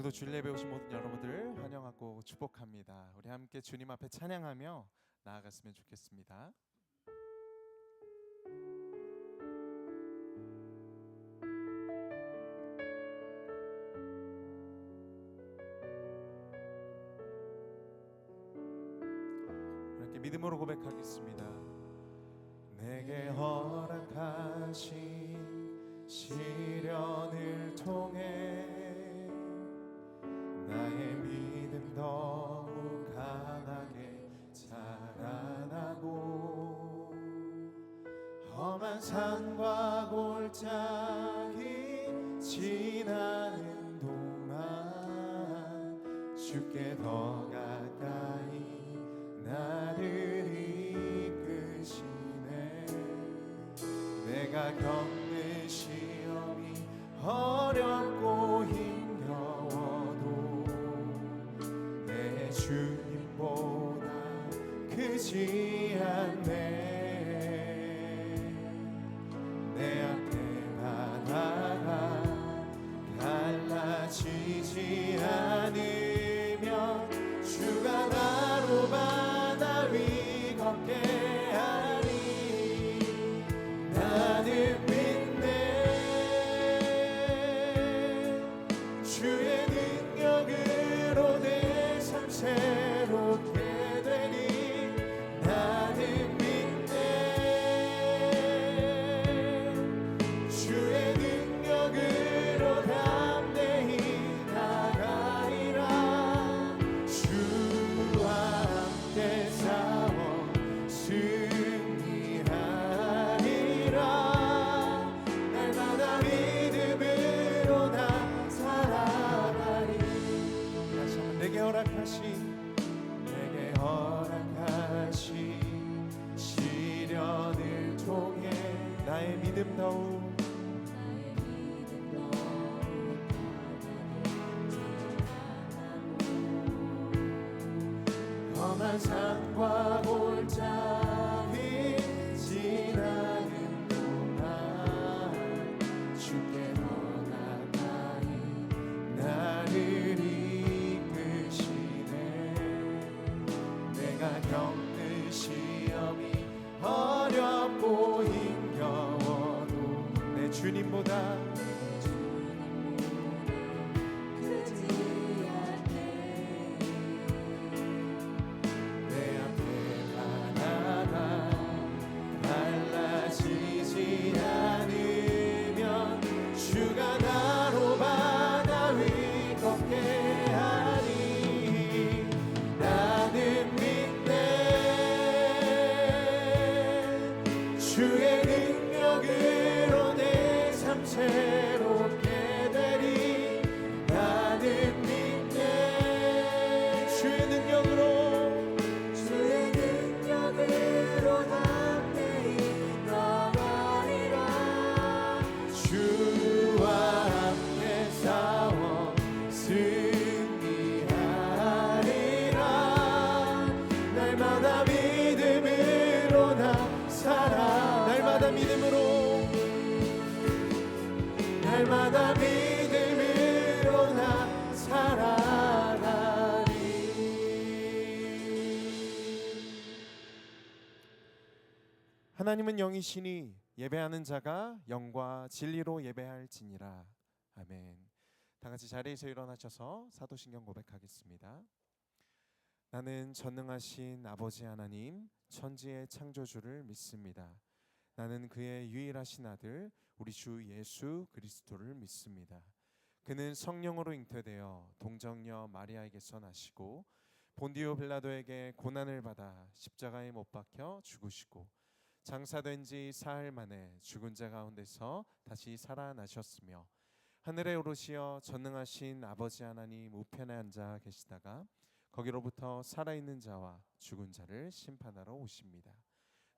오늘도 주일 예배 오신 모든 여러분들 환영하고 축복합니다. 우리 함께 주님 앞에 찬양하며 나아갔으면 좋겠습니다. 이렇게 믿음으로 고백하겠습니다. 내게 허락하신 시련을 통해 나의 믿음 더욱 강하게 자라나고 험한 산과 골짜기 지나는 동안 주께 더 가까이 나를 이끄시네. 내가 겪는 시험이 어렵고 힘겨워도 내 주님보다 크지 않네. 내 앞에 바다가 갈라지지 않으면 주가 나로 바다 위 걷게 하리. 나는 믿네. 주의 능력으로 내 삶 새롭게 되니. 나는 믿네. 주의 능력으로 담대히 나가리라. 주와 함께 싸워 승리하리라. 날마다 믿음으로 나 살아가리. 다시 한번 내게 허락하신 시련을 통해 나의 믿음 더욱 험한 산과 골짜기 지나는 동안 주께 더 가까이 나를 이끄시네. 내가 겪는 시험이 어렵고 힘겨워도 내 주님보다 달라지지 않으면 주가 나로 바다 위 걷게 하니. 나는 믿네. 주의 능력으로 내 삶 새롭게 되리. 나는 믿네. 주의 능력으로 담대히 나가리라. 주와 함께 싸워 승리하리라. 날마다 믿음으로 나 살아. 날마다 믿음으로 나 살아가리. 하나님은 영이시니 예배하는 자가 영과 진리로 예배할지니라. 아멘. 다 같이 자리에서 일어나셔서 사도신경 고백하겠습니다. 나는 전능하신 아버지 하나님 천지의 창조주를 믿습니다. 나는 그의 유일하신 아들 우리 주 예수 그리스도를 믿습니다. 그는 성령으로 잉태되어 동정녀 마리아에게서 나시고 본디오 빌라도에게 고난을 받아 십자가에 못 박혀 죽으시고 장사된 지 사흘 만에 죽은 자 가운데서 다시 살아나셨으며 하늘에 오르시어 전능하신 아버지 하나님 우편에 앉아 계시다가 거기로부터 살아있는 자와 죽은 자를 심판하러 오십니다.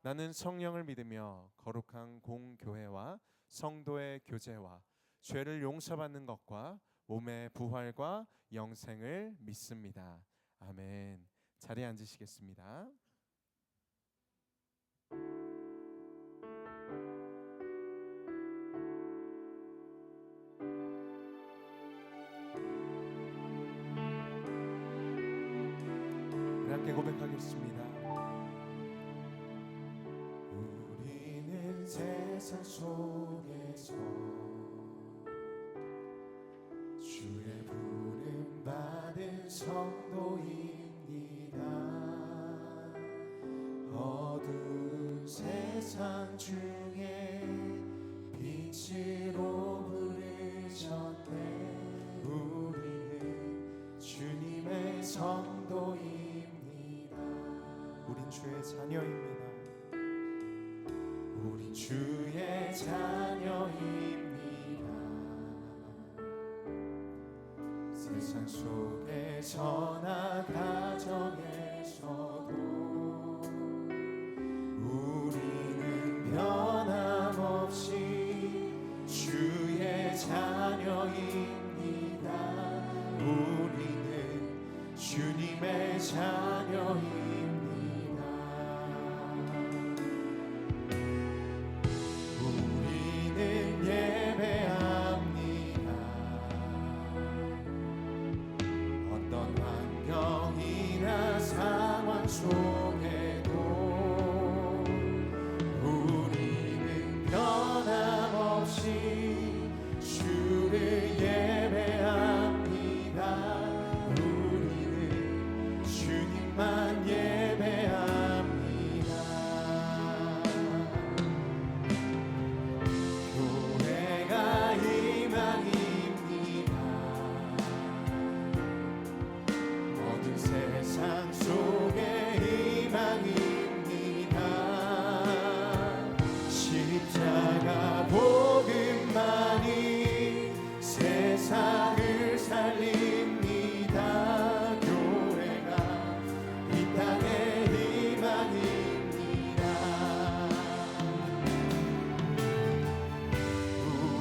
나는 성령을 믿으며 거룩한 공교회와 성도의 교제와 죄를 용서받는 것과 몸의 부활과 영생을 믿습니다. 아멘. 자리에 앉으시겠습니다. 함께 고백하겠습니다. 우리는 세상 속에서 주의 부름 받은 성도입니다. 어두운 세상 중에 빛으로 부르셨네. 우리는 주님의 성도입니다. 우린 주의 자녀입니다. 우린 주의 자녀입니다. 세상 속에서나 가정에서도 우리는 변함없이 주의 자녀입니다. 우리는 주님의 자녀입니다. 우리는 예배합니다. 어떤 환경이나 상황 속에도 우리는 변함없이 주를 예배합니다. 우리는 주님만 예배합니다. 교회가 희망입니다. 모든 세상 속에 희망입니다. 십자가 복음만이 세상을 살립니다. 교회가 이 땅의 희망입니다.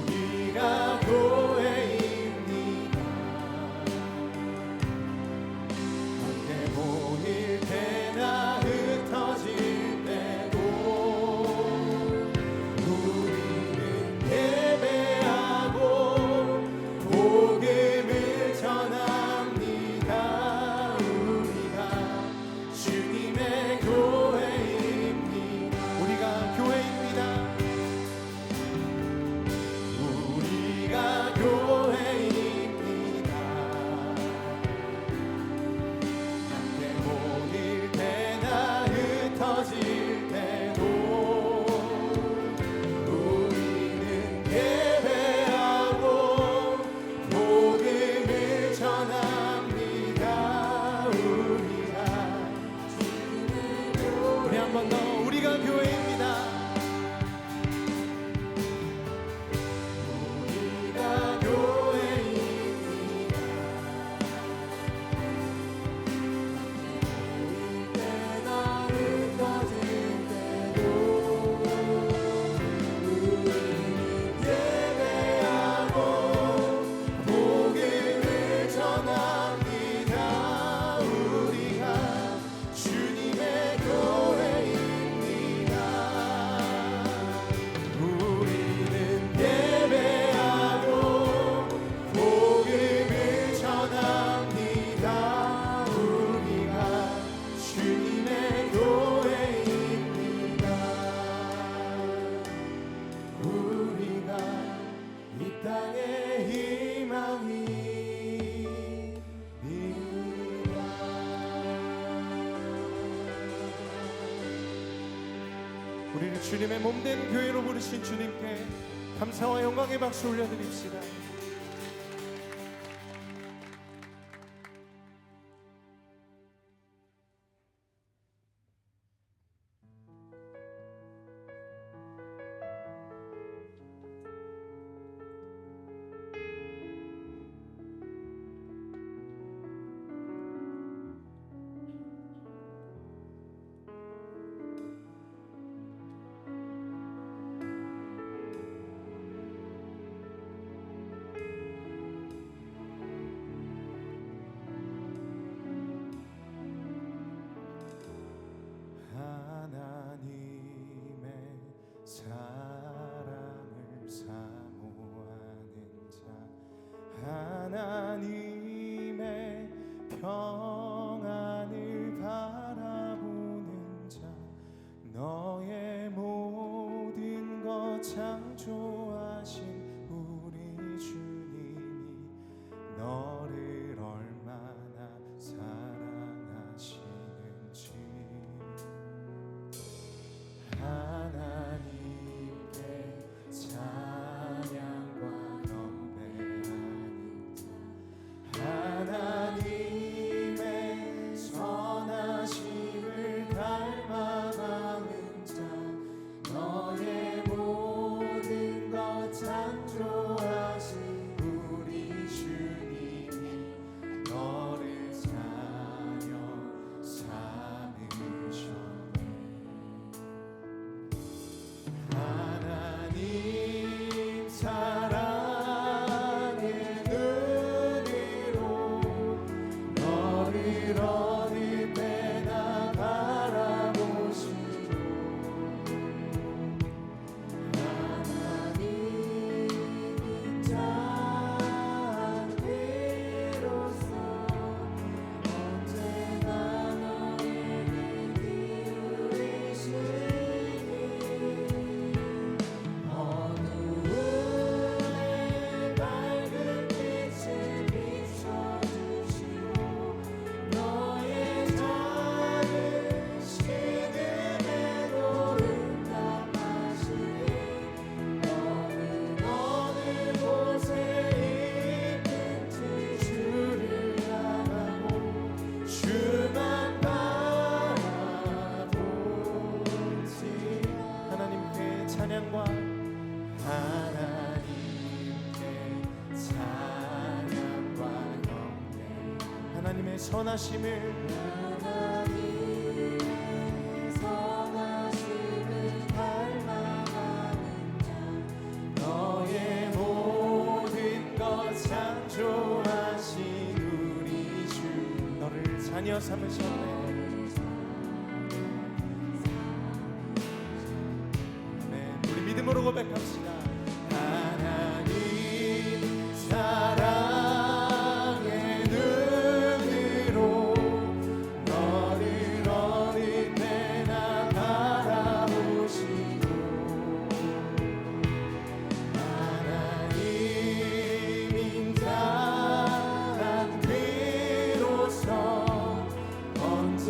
우리가 교회입니다. 함께 모일 때나 흩어질 때도 우리는 예배하고 복음을 전합니다. 우리가 주님의 교회입니다. 우리가 교회입니다. 우리가 교회입니다. 함께 모일 때나 흩어질 때도 우리는 예배하고 복음을 전합니다. 우리가 우리 한 번 더 우리가 교회입니다. 우리가 교회입니다. 때나 흩어질 때도 우리는 예배하고 복음을 전합니다. 우리가 주님의 교회입니다. 우리는 예배하고 복음을 전합니다. 우리가 주님의 교회입니다. 우리가 이 땅의 희망입니다. 우리를 주님의 몸된 교회로 부르신 주님께 감사와 영광의 박수 올려드립시다. 창조하신 우리 주님이 너를 자녀 삼으셨네. 하나님 사랑의 눈으로 너를 어릴 때나 바라보시고 하나님이 자비로서 언제나 너에게 기울이시니 어두움에 밝은 빛을 비춰주시고 너의 작은 시름에도 응답하시니 너는 어느 곳에 있든지 주를 향하고 주만 바라보지. 하나님께 찬양과 경배, 하나님의 선하심을 닮아가는 자 너의 모든 것 창조하신 우리 주 너를 자녀 삼으셨네. 아멘. 우리 믿음으로 고백합시다. 하나님 사랑의 눈으로 너를 어릴 때나 바라보시고 하나님 인자한 비로소 언제나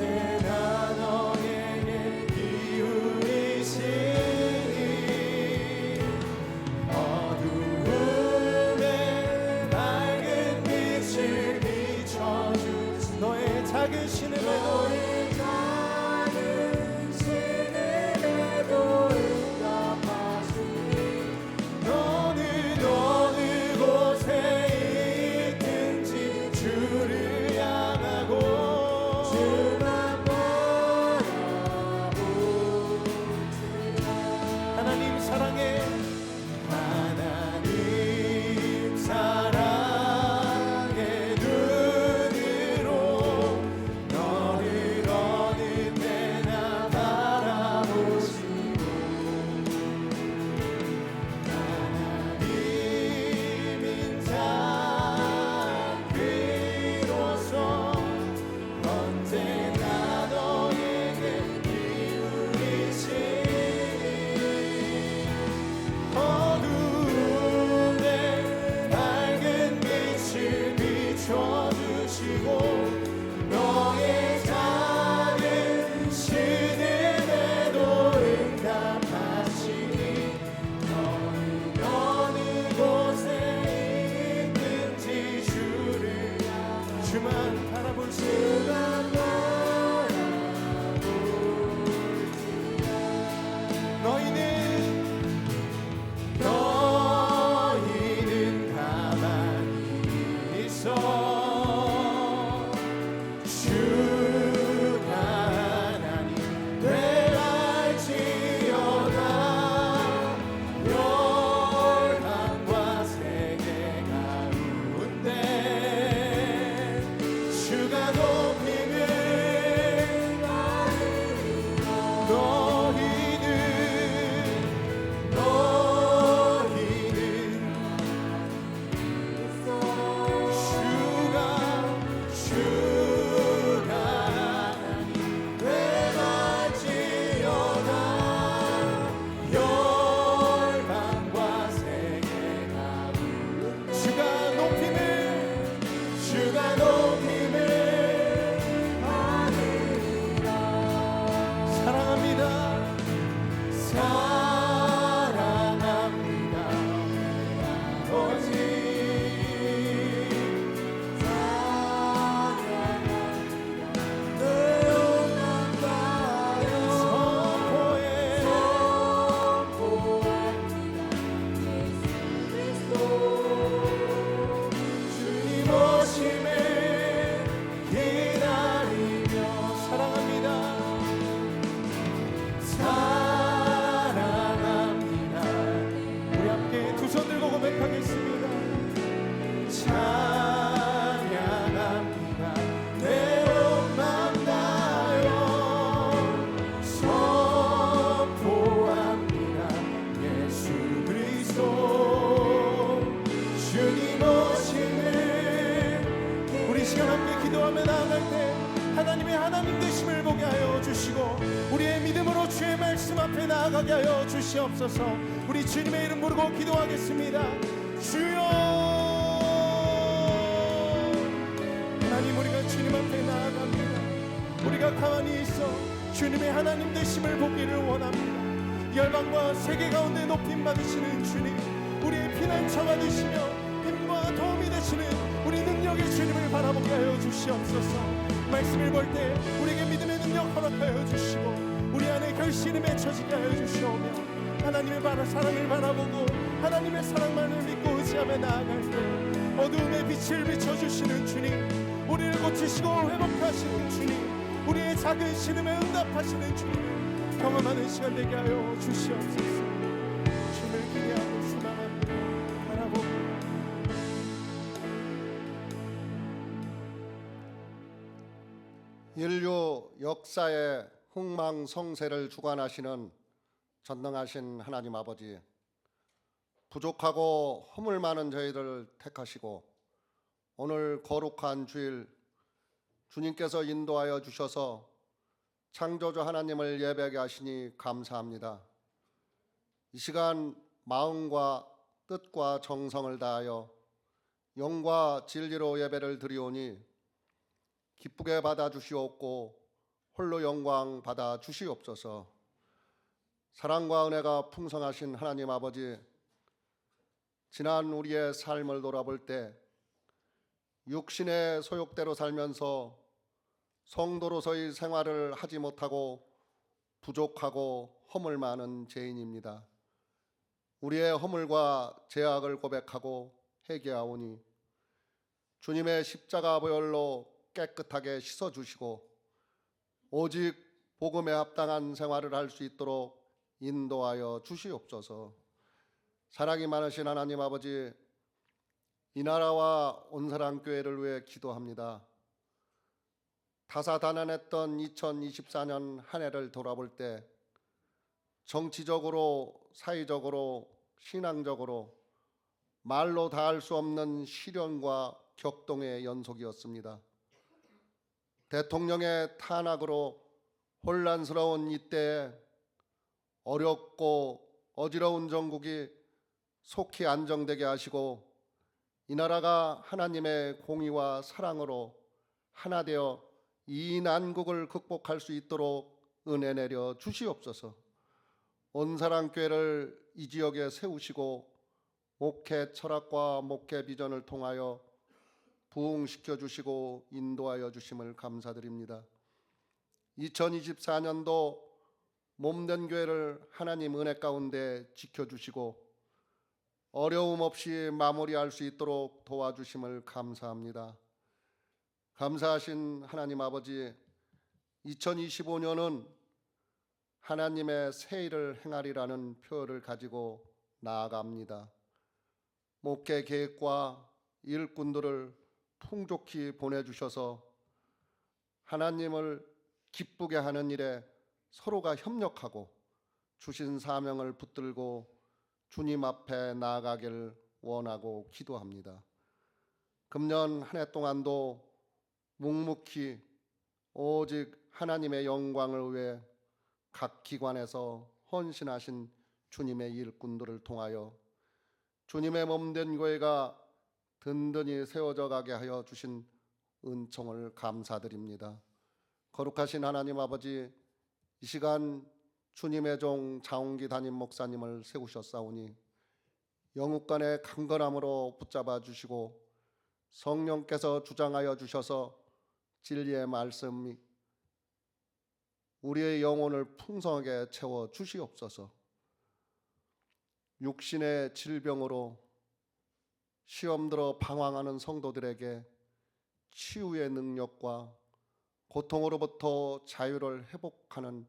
기도하며 나아갈 때 하나님의 하나님 되심을 보게 하여 주시고 우리의 믿음으로 주의 말씀 앞에 나아가게 하여 주시옵소서. 우리 주님의 이름 부르고 기도하겠습니다. 주여, 하나님, 우리가 주님 앞에 나아갑니다. 우리가 가만히 있어 주님의 하나님 되심을 보기를 원합니다. 열방과 세계 가운데 높임 받으시는 주님, 우리의 피난처가 되시며 힘과 도움이 되시는 우리 능력의 주님을 바라보게 하여 주시옵소서. 말씀을 볼 때 우리에게 믿음의 능력 허락하여 주시고 우리 안에 결실이 맺혀지게 하여 주시오며 하나님의 사랑을 바라보고 하나님의 사랑만을 믿고 의지하며 나아갈 때 어두움의 빛을 비춰주시는 주님, 우리를 고치시고 회복하시는 주님, 우리의 작은 신음에 응답하시는 주님을 경험하는 시간 되게 하여 주시옵소서. 주님을 기대하고 순항합니다. 바라보고 인류 역사의 흥망성쇠를 주관하시는 전능하신 하나님 아버지, 부족하고 허물 많은 저희를 택하시고 오늘 거룩한 주일 주님께서 인도하여 주셔서 창조주 하나님을 예배하게 하시니 감사합니다. 이 시간 마음과 뜻과 정성을 다하여 영과 진리로 예배를 드리오니 기쁘게 받아주시옵고 홀로 영광 받아주시옵소서. 사랑과 은혜가 풍성하신 하나님 아버지, 지난 우리의 삶을 돌아볼 때 육신의 소욕대로 살면서 성도로서의 생활을 하지 못하고 부족하고 허물 많은 죄인입니다. 우리의 허물과 죄악을 고백하고 회개하오니 주님의 십자가 보혈로 깨끗하게 씻어주시고 오직 복음에 합당한 생활을 할 수 있도록 인도하여 주시옵소서. 사랑이 많으신 하나님 아버지, 이 나라와 온사랑교회를 위해 기도합니다. 다사다난했던 2024년 한 해를 돌아볼 때 정치적으로, 사회적으로, 신앙적으로 말로 다할 수 없는 시련과 격동의 연속이었습니다. 대통령의 탄압으로 혼란스러운 이때에 어렵고 어지러운 정국이 속히 안정되게 하시고 이 나라가 하나님의 공의와 사랑으로 하나 되어 이 난국을 극복할 수 있도록 은혜 내려 주시옵소서. 온사랑교회를 이 지역에 세우시고 목회 철학과 목회 비전을 통하여 부흥시켜 주시고 인도하여 주심을 감사드립니다. 2024년도 몸된 교회를 하나님 은혜 가운데 지켜주시고 어려움 없이 마무리할 수 있도록 도와주심을 감사합니다. 감사하신 하나님 아버지, 2025년은 하나님의 새 일을 행하리라는 표어를 가지고 나아갑니다. 목회 계획과 일꾼들을 풍족히 보내주셔서 하나님을 기쁘게 하는 일에 서로가 협력하고 주신 사명을 붙들고 주님 앞에 나아가길 원하고 기도합니다. 금년 한 해 동안도 묵묵히 오직 하나님의 영광을 위해 각 기관에서 헌신하신 주님의 일꾼들을 통하여 주님의 몸된 교회가 든든히 세워져 가게 하여 주신 은총을 감사드립니다. 거룩하신 하나님 아버지, 이 시간 주님의 종 장홍기 담임 목사님을 세우셨사오니 영육간의 강건함으로 붙잡아 주시고 성령께서 주장하여 주셔서 진리의 말씀이 우리의 영혼을 풍성하게 채워 주시옵소서. 육신의 질병으로 시험 들어 방황하는 성도들에게 치유의 능력과 고통으로부터 자유를 회복하는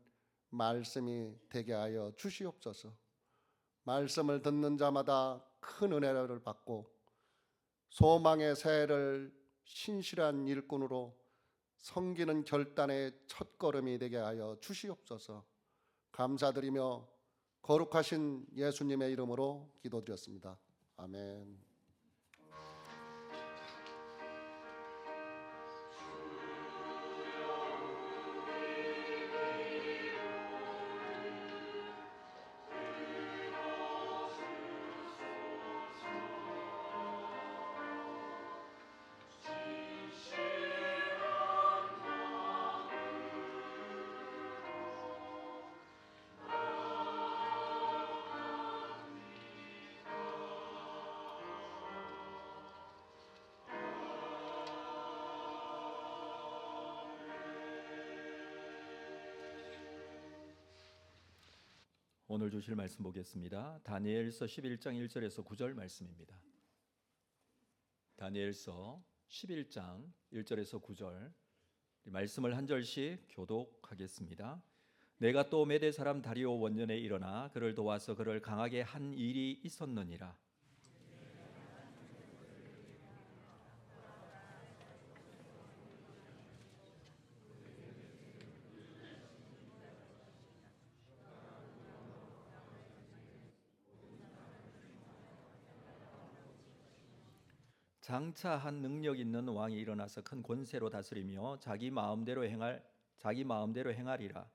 말씀이 되게 하여 주시옵소서. 말씀을 듣는 자마다 큰 은혜를 받고 소망의 새해를 신실한 일꾼으로 섬기는 결단의 첫걸음이 되게 하여 주시옵소서. 감사드리며 거룩하신 예수님의 이름으로 기도드렸습니다. 아멘. 오늘 주실 말씀 보겠습니다. 다니엘서 11장 1절에서 9절 말씀입니다. 다니엘서 11장 1절에서 9절 말씀을 한 절씩 교독하겠습니다. 내가 또 메대 사람 다리오 원년에 일어나 그를 도와서 그를 강하게 한 일이 있었느니라. 장차 한 능력 있는 왕이 일어나서 큰 권세로 다스리며 자기 마음대로 행하리라.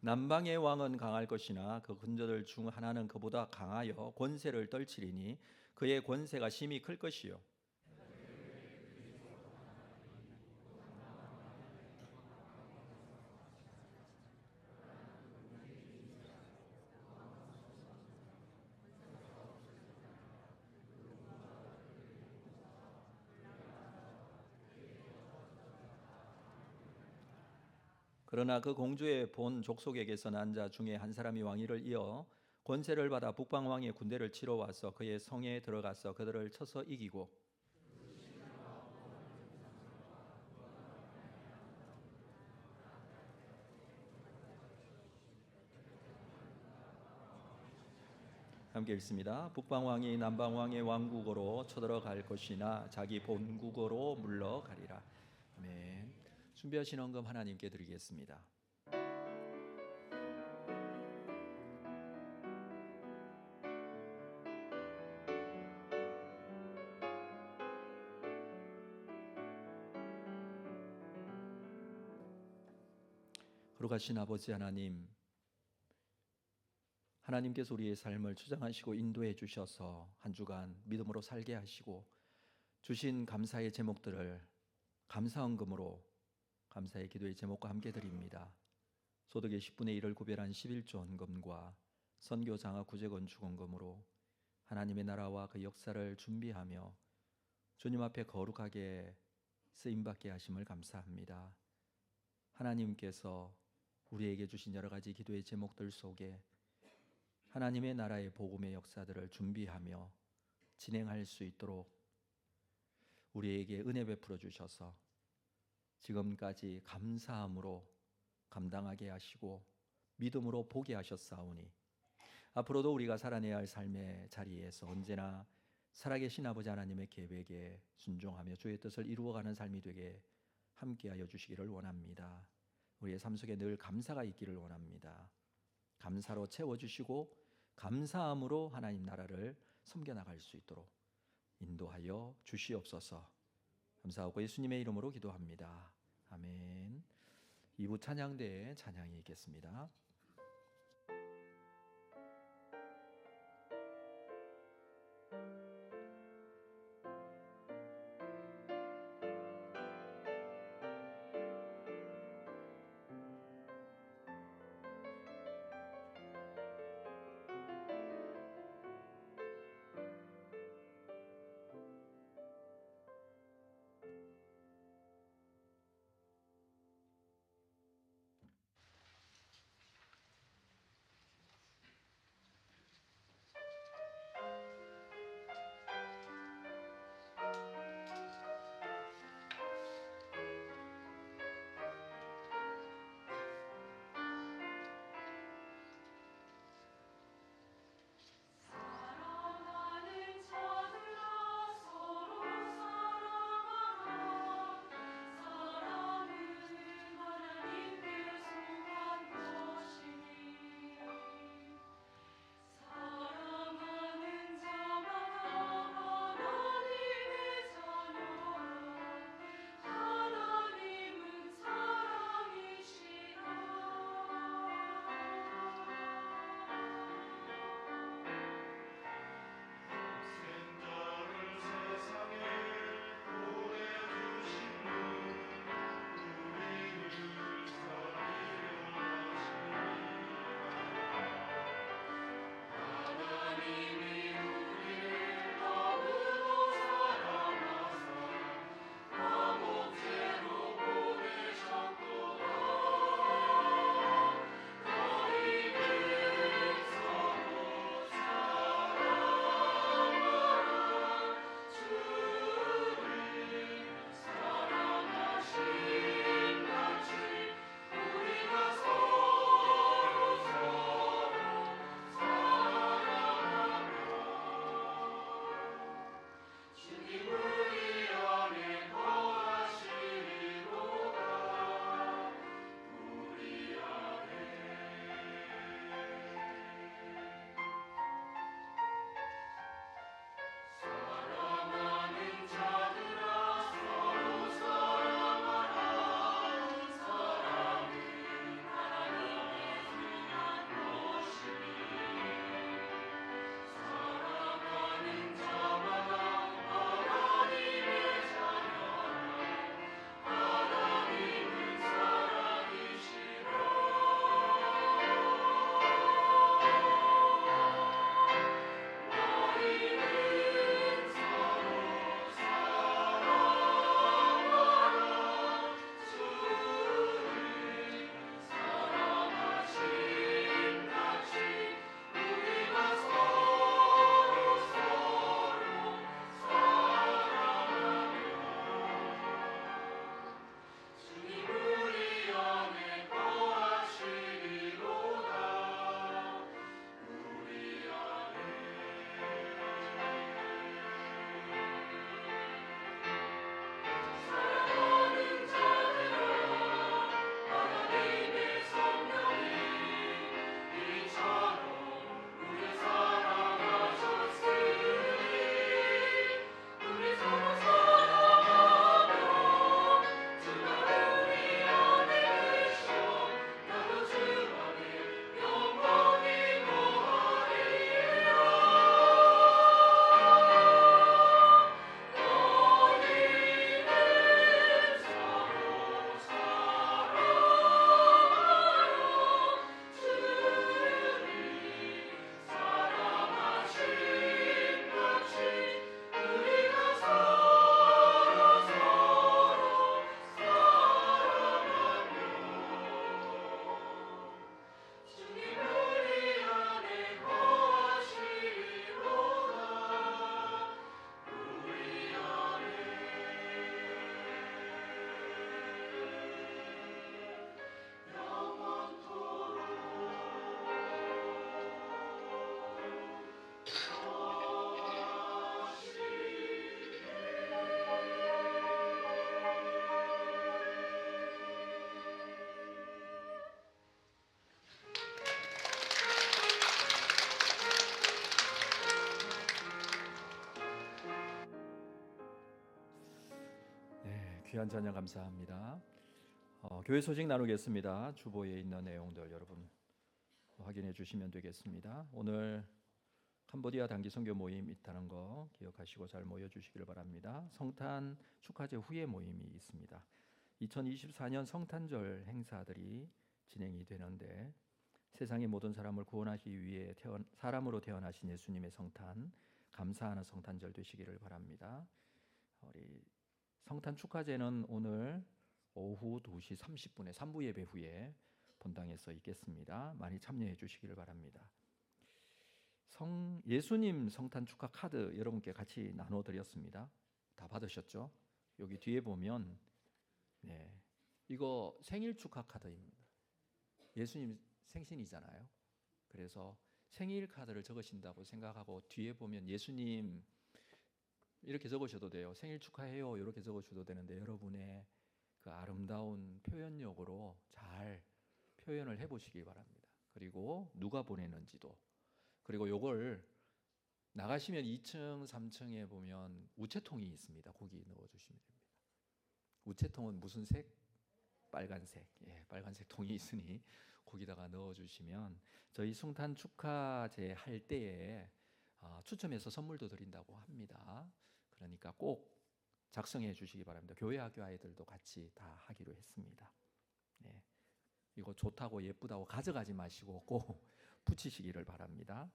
남방의 왕은 강할 것이나 그 근저들 중 하나는 그보다 강하여 권세를 떨치리니 그의 권세가 심히 클 것이요. 그러나 그 공주의 본 족속에게서 난 자 중에 한 사람이 왕위를 이어 권세를 받아 북방 왕의 군대를 치러 와서 그의 성에 들어가서 그들을 쳐서 이기고 함께 읽습니다. 북방 왕이 남방 왕의 왕국으로 쳐들어갈 것이나 자기 본국으로 물러가리라. 아멘. 준비하신 헌금 하나님께 드리겠습니다. 거룩하신 아버지 하나님, 하나님께서 우리의 삶을 주장하시고 인도해 주셔서 한 주간 믿음으로 살게 하시고 주신 감사의 제목들을 감사헌금으로 감사의 기도의 제목과 함께 드립니다. 소득의 10분의 1을 구별한 11조 헌금과 선교 장학 구제 건축 헌금으로 하나님의 나라와 그 역사를 준비하며 주님 앞에 거룩하게 쓰임받게 하심을 감사합니다. 하나님께서 우리에게 주신 여러 가지 기도의 제목들 속에 하나님의 나라의 복음의 역사들을 준비하며 진행할 수 있도록 우리에게 은혜 베풀어 주셔서 지금까지 감사함으로 감당하게 하시고 믿음으로 보게 하셨사오니 앞으로도 우리가 살아내야 할 삶의 자리에서 언제나 살아계신 아버지 하나님의 계획에 순종하며 주의 뜻을 이루어가는 삶이 되게 함께하여 주시기를 원합니다. 우리의 삶 속에 늘 감사가 있기를 원합니다. 감사로 채워주시고 감사함으로 하나님 나라를 섬겨나갈 수 있도록 인도하여 주시옵소서. 감사하고 예수님의 이름으로 기도합니다. 아멘. 2부 찬양대에 찬양이 있겠습니다. 귀한 찬양 감사합니다. 교회 소식 나누겠습니다. 주보에 있는 내용들 여러분 확인해 주시면 되겠습니다. 오늘 캄보디아 단기 선교 모임 있다는 거 기억하시고 잘 모여 주시기를 바랍니다. 성탄 축하제 후에 모임이 있습니다. 2024년 성탄절 행사들이 진행이 되는데 세상의 모든 사람을 구원하기 위해 사람으로 태어나신 예수님의 성탄 감사하는 성탄절 되시기를 바랍니다. 우리 성탄 축하제는 오늘 오후 2시 30분에 3부 예배 후에 본당에서 있겠습니다. 많이 참여해 주시기를 바랍니다. 예수님 성탄 축하 카드 여러분께 같이 나눠 드렸습니다. 다 받으셨죠? 여기 뒤에 보면 이거 생일 축하 카드입니다. 예수님 생신이잖아요. 그래서 생일 카드를 적으신다고 생각하고 뒤에 보면 예수님 이렇게 적으셔도 돼요. 생일 축하해요. 이렇게 적으셔도 되는데 여러분의 그 아름다운 표현력으로 잘 표현을 해보시기 바랍니다. 그리고 누가 보내는지도 그리고 요걸 나가시면 2층, 3층에 보면 우체통이 있습니다. 거기 넣어주시면 됩니다. 우체통은 무슨 색? 빨간색. 빨간색 통이 있으니 거기다가 넣어주시면 저희 성탄 축하제 할 때에 추첨해서 선물도 드린다고 합니다. 그러니까 꼭 작성해 주시기 바랍니다. 교회 학교 아이들도 같이 다 하기로 했습니다. 이거 좋다고 예쁘다고 가져가지 마시고 꼭 붙이시기를 바랍니다.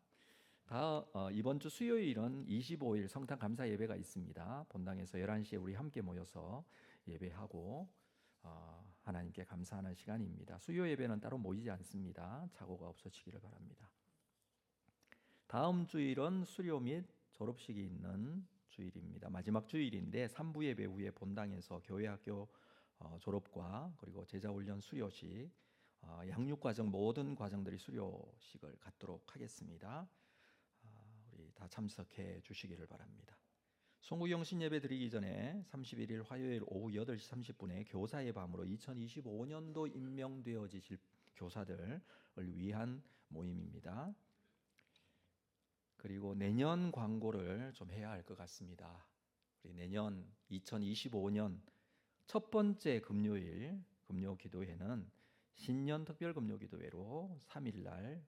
이번 주 수요일은 25일 성탄 감사 예배가 있습니다. 본당에서 11시에 우리 함께 모여서 예배하고 하나님께 감사하는 시간입니다. 수요 예배는 따로 모이지 않습니다. 착오가 없어지기를 바랍니다. 다음 주일은 수료 및 졸업식이 있는 주일입니다. 마지막 주일인데 3부 예배 후에 본당에서 교회 학교 졸업과 그리고 제자훈련 수료식 양육과정 모든 과정들이 수료식을 갖도록 하겠습니다. 우리 다 참석해 주시기를 바랍니다. 송구경신 예배 드리기 전에 31일 화요일 오후 8시 30분에 교사의 밤으로 2025년도 임명되어지실 교사들을 위한 모임입니다. 그리고 내년 광고를 좀 해야 할 것 같습니다. 우리 내년 2025년 첫 번째 금요일 금요 기도회는 신년 특별 금요 기도회로 3일날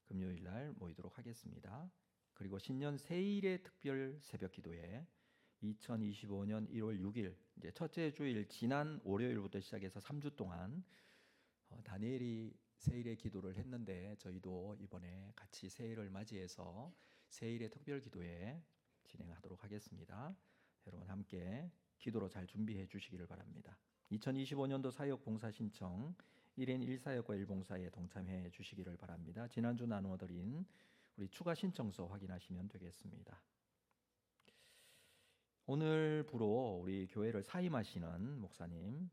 금요일날 모이도록 하겠습니다. 그리고 신년 세일의 특별 새벽 기도회 2025년 1월 6일 이제 첫째 주일 지난 월요일부터 시작해서 3주 동안 다니엘이 세일의 기도를 했는데 저희도 이번에 같이 세일을 맞이해서 세일의 특별 기도회 진행하도록 하겠습니다. 여러분 함께 기도로 잘 준비해 주시기를 바랍니다. 2025년도 사역 봉사 신청 1인 1사역과 1봉사에 동참해 주시기를 바랍니다. 지난주 나누어 드린 우리 추가 신청서 확인하시면 되겠습니다. 오늘부로 우리 교회를 사임하시는 목사님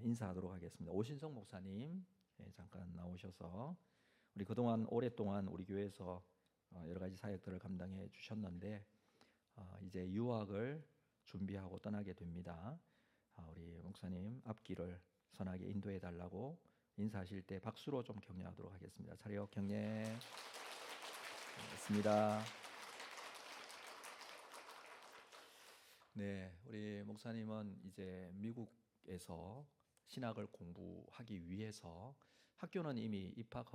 인사하도록 하겠습니다. 오신성 목사님 잠깐 나오셔서 우리 그동안 오랫동안 우리 교회에서 여러 가지 사역들을 감당해 주셨는데 이제 유학을 준비하고 떠나게 됩니다. 우리 목사님 앞길을 선하게 인도해 달라고 인사하실 때 박수로 좀 격려하도록 하겠습니다. 차례 격려. 있습니다. 네, 우리 목사님은 이제 미국에서 신학을 공부하기 위해서 학교는 이미 입학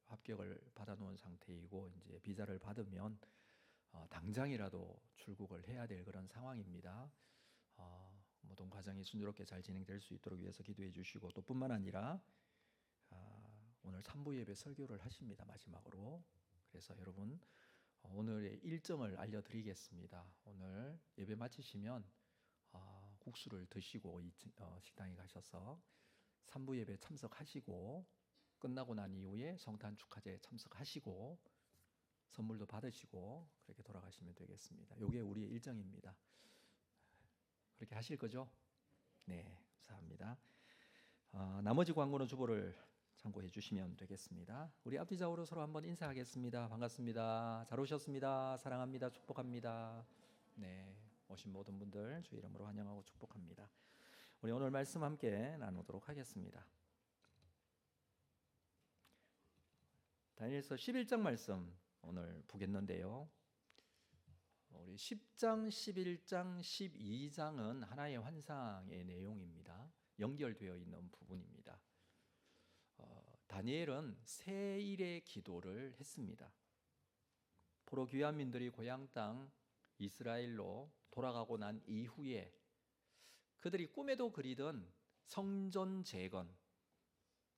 합격을 받아놓은 상태이고 이제 비자를 받으면 당장이라도 출국을 해야 될 그런 상황입니다. 모든 과정이 순조롭게 잘 진행될 수 있도록 위해서 기도해 주시고 또 뿐만 아니라 오늘 3부 예배 설교를 하십니다. 마지막으로. 그래서 여러분 오늘의 일정을 알려드리겠습니다. 오늘 예배 마치시면 국수를 드시고 식당에 가셔서 3부 예배 참석하시고 끝나고 난 이후에 성탄 축하제 참석하시고 선물도 받으시고 그렇게 돌아가시면 되겠습니다. 이게 우리의 일정입니다. 그렇게 하실 거죠? 네, 감사합니다. 나머지 광고는 주보를 참고해 주시면 되겠습니다. 우리 앞뒤 좌우로 서로 한번 인사하겠습니다. 반갑습니다. 잘 오셨습니다. 사랑합니다. 축복합니다. 네, 오신 모든 분들 주 이름으로 환영하고 축복합니다. 우리 오늘 말씀 함께 나누도록 하겠습니다. 다니엘서 11장 말씀 오늘 보겠는데요. 우리 10장, 11장, 12장은 하나의 환상의 내용입니다. 연결되어 있는 부분입니다. 다니엘은 세 일의 기도를 했습니다. 포로 귀환민들이 고향 땅 이스라엘로 돌아가고 난 이후에 그들이 꿈에도 그리던 성전 재건,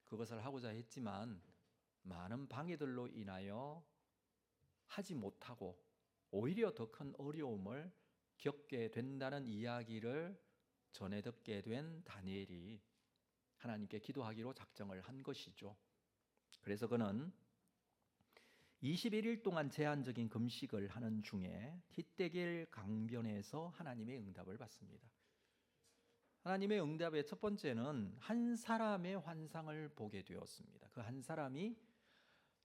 그것을 하고자 했지만 많은 방해들로 인하여 하지 못하고 오히려 더 큰 어려움을 겪게 된다는 이야기를 전해 듣게 된 다니엘이 하나님께 기도하기로 작정을 한 것이죠. 그래서 그는 21일 동안 제한적인 금식을 하는 중에 히데길 강변에서 하나님의 응답을 받습니다. 하나님의 응답의 첫 번째는 한 사람의 환상을 보게 되었습니다. 그 한 사람이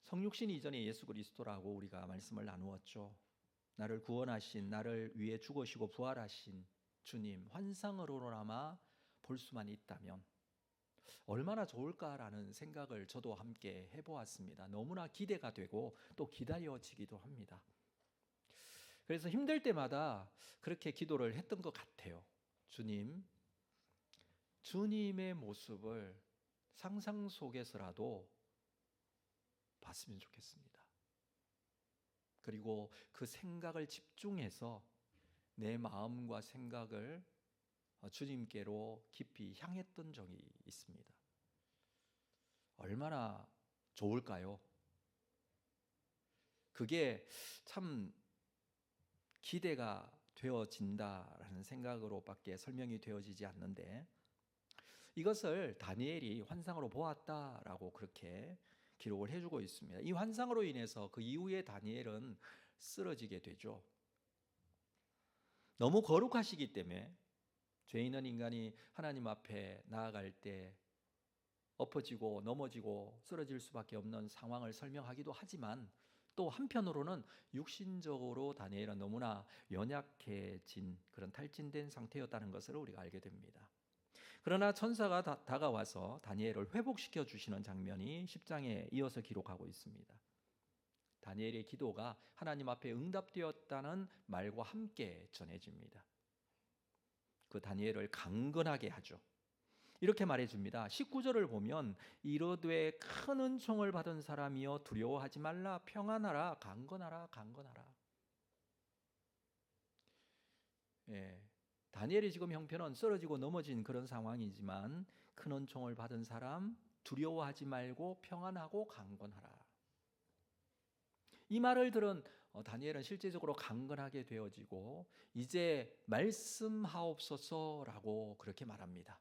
성육신 이전의 예수 그리스도라고 우리가 말씀을 나누었죠. 나를 구원하신, 나를 위해 죽으시고 부활하신 주님, 환상으로나마 볼 수만 있다면 얼마나 좋을까라는 생각을 저도 함께 해보았습니다. 너무나 기대가 되고 또 기다려지기도 합니다. 그래서 힘들 때마다 그렇게 기도를 했던 것 같아요. 주님의 모습을 상상 속에서라도 봤으면 좋겠습니다. 그리고 그 생각을 집중해서 내 마음과 생각을 주님께로 깊이 향했던 적이 있습니다. 얼마나 좋을까요? 그게 참 기대가 되어진다라는 생각으로밖에 설명이 되어지지 않는데, 이것을 다니엘이 환상으로 보았다라고 그렇게 기록을 해주고 있습니다. 이 환상으로 인해서 그 이후에 다니엘은 쓰러지게 되죠. 너무 거룩하시기 때문에 죄 있는 인간이 하나님 앞에 나아갈 때 엎어지고 넘어지고 쓰러질 수밖에 없는 상황을 설명하기도 하지만, 또 한편으로는 육신적으로 다니엘은 너무나 연약해진 그런 탈진된 상태였다는 것을 우리가 알게 됩니다. 그러나 천사가 다가와서 다니엘을 회복시켜 주시는 장면이 10장에 이어서 기록하고 있습니다. 다니엘의 기도가 하나님 앞에 응답되었다는 말과 함께 전해집니다. 그 다니엘을 강건하게 하죠. 이렇게 말해줍니다. 19절을 보면 이르되 큰 은총을 받은 사람이여 두려워하지 말라, 평안하라, 강건하라, 강건하라. 다니엘의 지금 형편은 쓰러지고 넘어진 그런 상황이지만 큰 은총을 받은 사람, 두려워하지 말고 평안하고 강건하라. 이 말을 들은 다니엘은 실제적으로 강건하게 되어지고 이제 말씀하옵소서라고 그렇게 말합니다.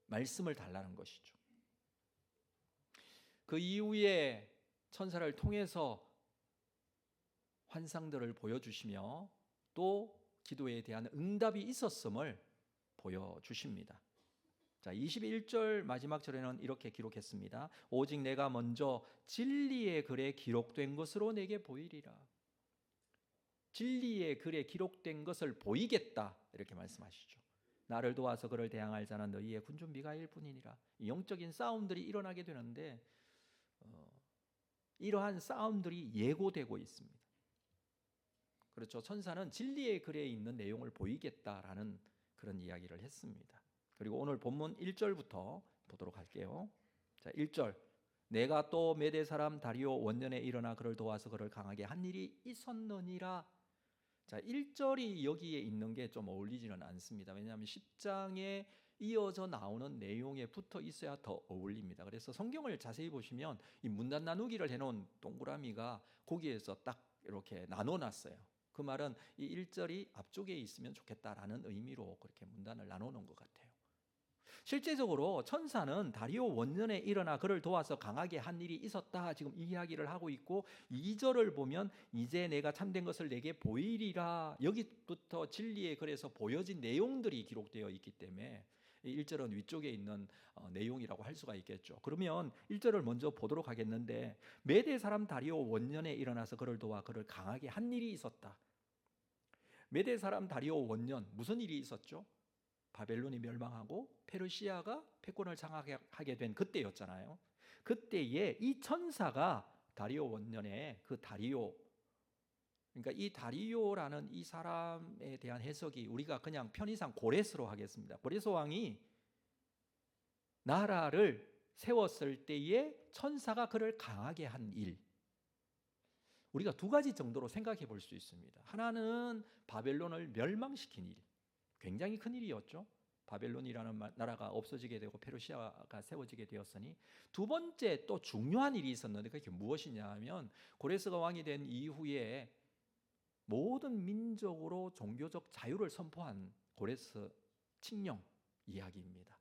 말씀을 달라는 것이죠. 그 이후에 천사를 통해서 환상들을 보여주시며 또 기도에 대한 응답이 있었음을 보여주십니다. 자, 21절 마지막 절에는 이렇게 기록했습니다. 오직 내가 먼저 진리의 글에 기록된 것으로 내게 보이리라. 진리의 글에 기록된 것을 보이겠다, 이렇게 말씀하시죠. 나를 도와서 그를 대항할 자는 너희의 군중 미가일 뿐이니라. 영적인 싸움들이 일어나게 되는데 이러한 싸움들이 예고되고 있습니다. 그렇죠. 천사는 진리의 글에 있는 내용을 보이겠다라는 그런 이야기를 했습니다. 그리고 오늘 본문 1절부터 보도록 할게요. 자, 1절. 내가 또 메대 사람 다리오 원년에 일어나 그를 도와서 그를 강하게 한 일이 있었느니라. 자, 1절이 여기에 있는 게 좀 어울리지는 않습니다. 왜냐하면 10장에 이어져 나오는 내용에 붙어 있어야 더 어울립니다. 그래서 성경을 자세히 보시면 이 문단 나누기를 해놓은 동그라미가 거기에서 딱 이렇게 나눠놨어요. 그 말은 이 1절이 앞쪽에 있으면 좋겠다라는 의미로 그렇게 문단을 나눠놓은 것 같아요. 실제적으로 천사는 다리오 원년에 일어나 그를 도와서 강하게 한 일이 있었다, 지금 이야기를 하고 있고, 2절을 보면 이제 내가 참된 것을 내게 보이리라. 여기부터 진리의 글에서 보여진 내용들이 기록되어 있기 때문에 1절은 위쪽에 있는 내용이라고 할 수가 있겠죠. 그러면 1절을 먼저 보도록 하겠는데, 메대 사람 다리오 원년에 일어나서 그를 도와 그를 강하게 한 일이 있었다. 메대 사람 다리오 원년, 무슨 일이 있었죠? 바벨론이 멸망하고 페르시아가 패권을 장악하게 된 그때였잖아요. 그때에 이 천사가 다리오 원년에 그 다리오, 그러니까 이 다리오라는 이 사람에 대한 해석이 우리가 그냥 편의상 고레스로 하겠습니다. 고레스 왕이 나라를 세웠을 때에 천사가 그를 강하게 한 일, 우리가 두 가지 정도로 생각해 볼 수 있습니다. 하나는 바벨론을 멸망시킨 일, 굉장히 큰 일이었죠. 바벨론이라는 나라가 없어지게 되고 페르시아가 세워지게 되었으니, 두 번째 또 중요한 일이 있었는데 그게 무엇이냐 하면 고레스가 왕이 된 이후에 모든 민족으로 종교적 자유를 선포한 고레스 칙령 이야기입니다.